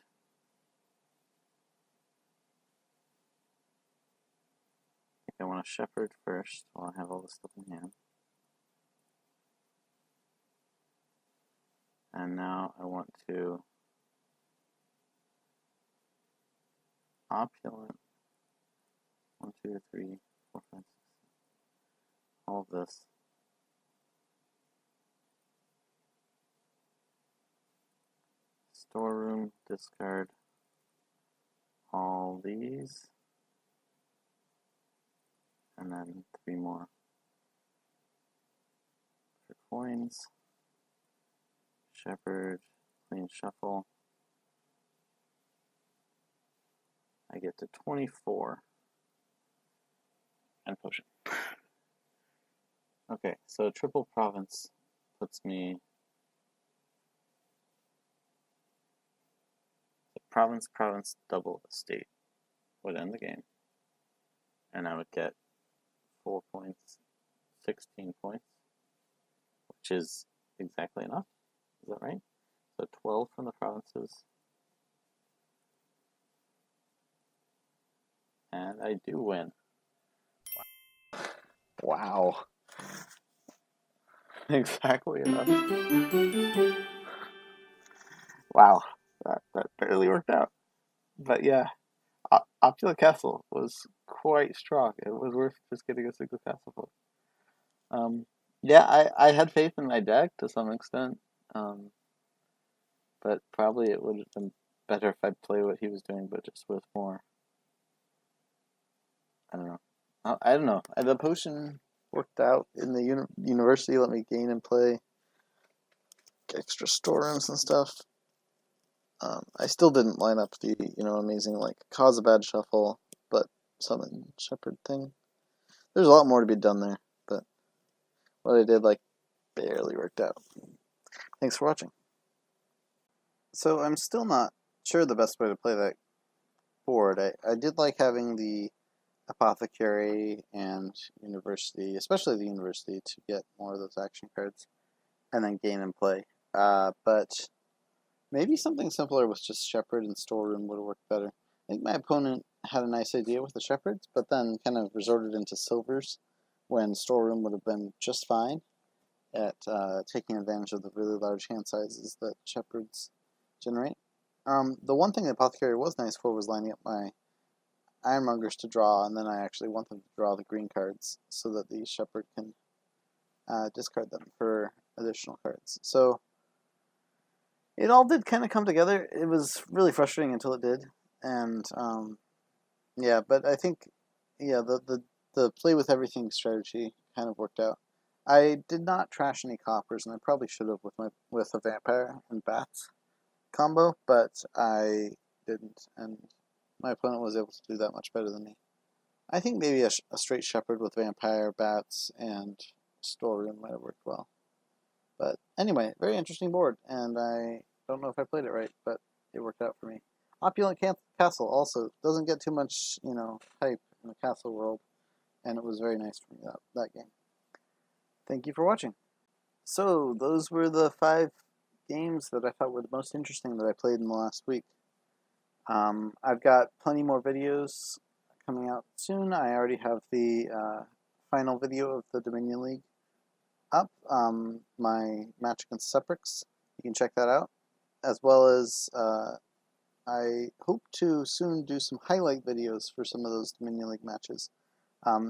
I think I want a shepherd first while I have all this stuff in hand. And now I want to opulent 1, 2, 3, 4, 5, 6, all of this. Storeroom, discard all these, and then 3 more for coins. Shepherd, clean shuffle. I get to 24 and potion. Okay, so triple province puts me. The province, double estate would end the game, and I would get 4 points, 16 points, which is exactly enough. Is that right? So 12 from the provinces. And I do win. Wow. Exactly enough. Wow. That barely worked out. But yeah, Opula Castle was quite strong. It was worth just getting a single castle for. Yeah, I had faith in my deck to some extent. But probably it would have been better if I'd play what he was doing, but just with more. I don't know. I don't know. The potion worked out in the university. Let me gain and play extra storerooms and stuff. I still didn't line up the amazing like cause a bad shuffle, but summon shepherd thing. There's a lot more to be done there, but what I did like barely worked out. Thanks for watching. So I'm still not sure the best way to play that board. I did like having the apothecary and university, especially the university, to get more of those action cards and then gain and play. But maybe something simpler with just shepherd and storeroom would have worked better. I think my opponent had a nice idea with the shepherds, but then kind of resorted into silvers when storeroom would have been just fine at taking advantage of the really large hand sizes that shepherds generate. The one thing the apothecary was nice for was lining up my ironmongers to draw, and then I actually want them to draw the green cards so that the shepherd can discard them for additional cards. So it all did kind of come together. It was really frustrating until it did, and yeah. But I think the play with everything strategy kind of worked out. I did not trash any coppers, and I probably should have with a vampire and bats combo, but I didn't, and my opponent was able to do that much better than me. I think maybe a straight shepherd with vampire, bats, and storeroom might have worked well. But anyway, very interesting board, and I don't know if I played it right, but it worked out for me. Opulent Castle also doesn't get too much, hype in the castle world, and it was very nice for me, that game. Thank you for watching. So, those were the 5 games that I thought were the most interesting that I played in the last week. I've got plenty more videos coming out soon. I already have the final video of the Dominion League up, my match against Seprix. You can check that out, as well as I hope to soon do some highlight videos for some of those Dominion League matches.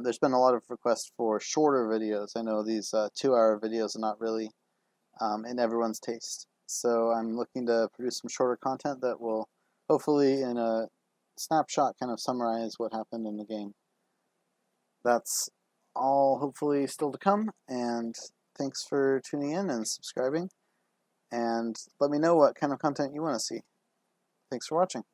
There's been a lot of requests for shorter videos. I know these 2-hour videos are not really in everyone's taste. So I'm looking to produce some shorter content that will hopefully in a snapshot kind of summarize what happened in the game. That's all hopefully still to come, and thanks for tuning in and subscribing, and let me know what kind of content you want to see. Thanks for watching.